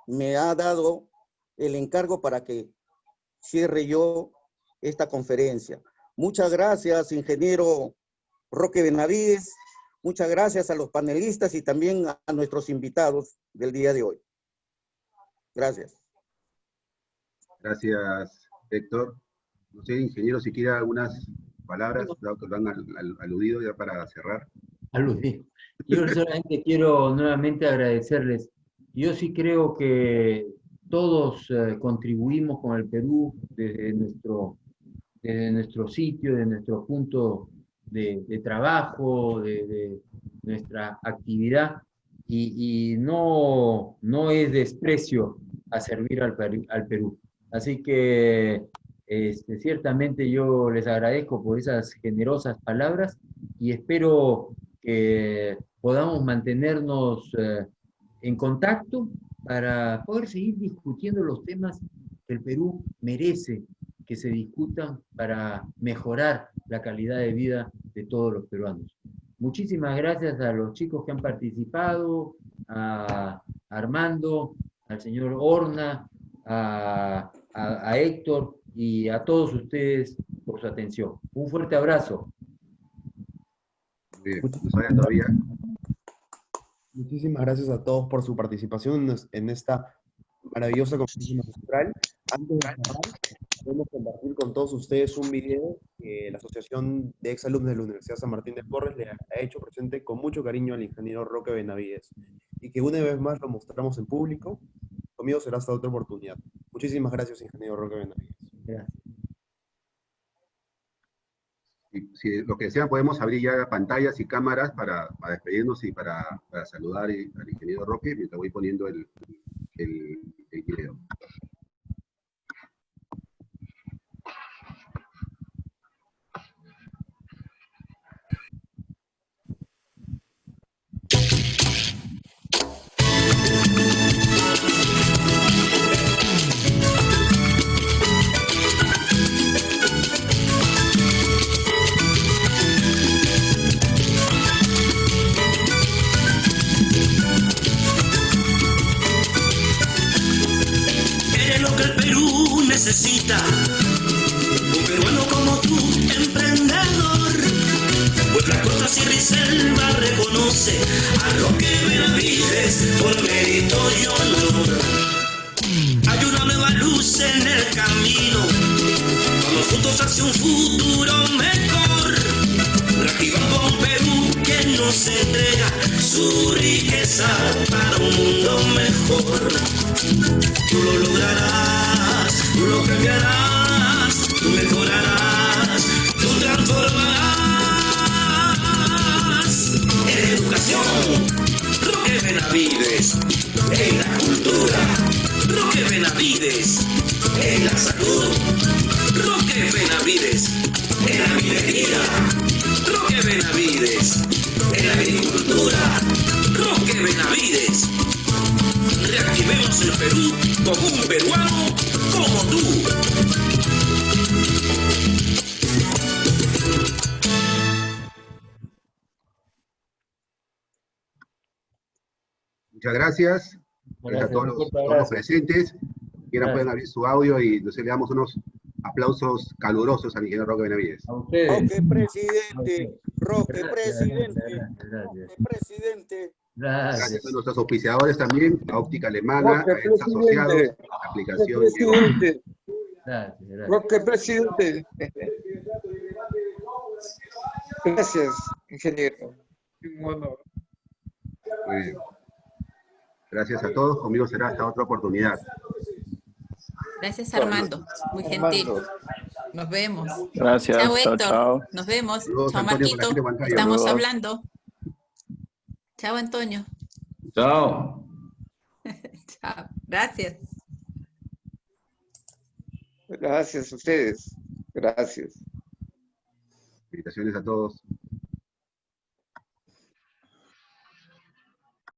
me ha dado el encargo para que cierre yo esta conferencia. Muchas gracias, ingeniero Roque Benavides. Muchas gracias a los panelistas y también a nuestros invitados del día de hoy. Gracias. Gracias, Héctor. No sé, ingeniero, si quiere algunas palabras, dado que lo han aludido ya para cerrar. Aludido. Yo solamente quiero nuevamente agradecerles. Yo sí creo que todos contribuimos con el Perú desde nuestro sitio, de nuestro punto de trabajo, de nuestra actividad, y no es desprecio a servir al Perú. Así que ciertamente yo les agradezco por esas generosas palabras y espero que podamos mantenernos en contacto para poder seguir discutiendo los temas que el Perú merece que se discutan para mejorar la calidad de vida de todos los peruanos. Muchísimas gracias a los chicos que han participado, a Armando, al señor Horna, a Héctor y a todos ustedes por su atención. Un fuerte abrazo. Bien, nos vayan todavía. Muchísimas gracias a todos por su participación en esta maravillosa conferencia magistral. Antes de cerrar, podemos compartir con todos ustedes un video que la Asociación de Exalumnos de la Universidad San Martín de Porres le ha hecho presente con mucho cariño al ingeniero Roque Benavides, y que una vez más lo mostramos en público. Conmigo será hasta otra oportunidad. Muchísimas gracias, ingeniero Roque Benavides. Gracias. Si lo que desean, podemos abrir ya pantallas y cámaras para despedirnos y para saludar al ingeniero Roque, mientras voy poniendo el video. Eres lo que el Perú necesita, un peruano como tú, emprendedor. Puebla, Costa, Sierra y Selva reconoce a Roque Benavides por mérito y honor. Hay una nueva luz en el camino, vamos juntos hacia un futuro mejor. Reactivando un Perú que nos entrega su riqueza para un mundo mejor. Tú lo lograrás, tú lo cambiarás, tú mejorarás, tú transformarás. En educación, Roque Benavides. En la cultura, Roque Benavides. En la salud, Roque Benavides. En la minería, Roque Benavides. En la agricultura, Roque Benavides. Reactivemos el Perú con un peruano como tú. Muchas gracias. Gracias a todos los presentes. Quieran pueden abrir su audio y nos le damos unos aplausos calurosos al ingeniero Roque Benavides. Roque presidente, Roque presidente, Roque presidente. Gracias a nuestros auspiciadores también, a Óptica Alemana, Roque a ENS Asociados, a la aplicación. Presidente. Gracias. Roque presidente. Gracias, ingeniero. Un honor. Muy bien. Gracias a todos. Conmigo será hasta otra oportunidad. Gracias, Armando. Muy gentil. Nos vemos. Gracias. Chao, Chao, Héctor. chao. Nos vemos. Saludos, Chao, Antonio, por la Marquito. gente de pantalla. Estamos Saludos. hablando. Chao, Antonio. Chao. Chao. Gracias. Gracias a ustedes. Gracias. Felicitaciones a todos.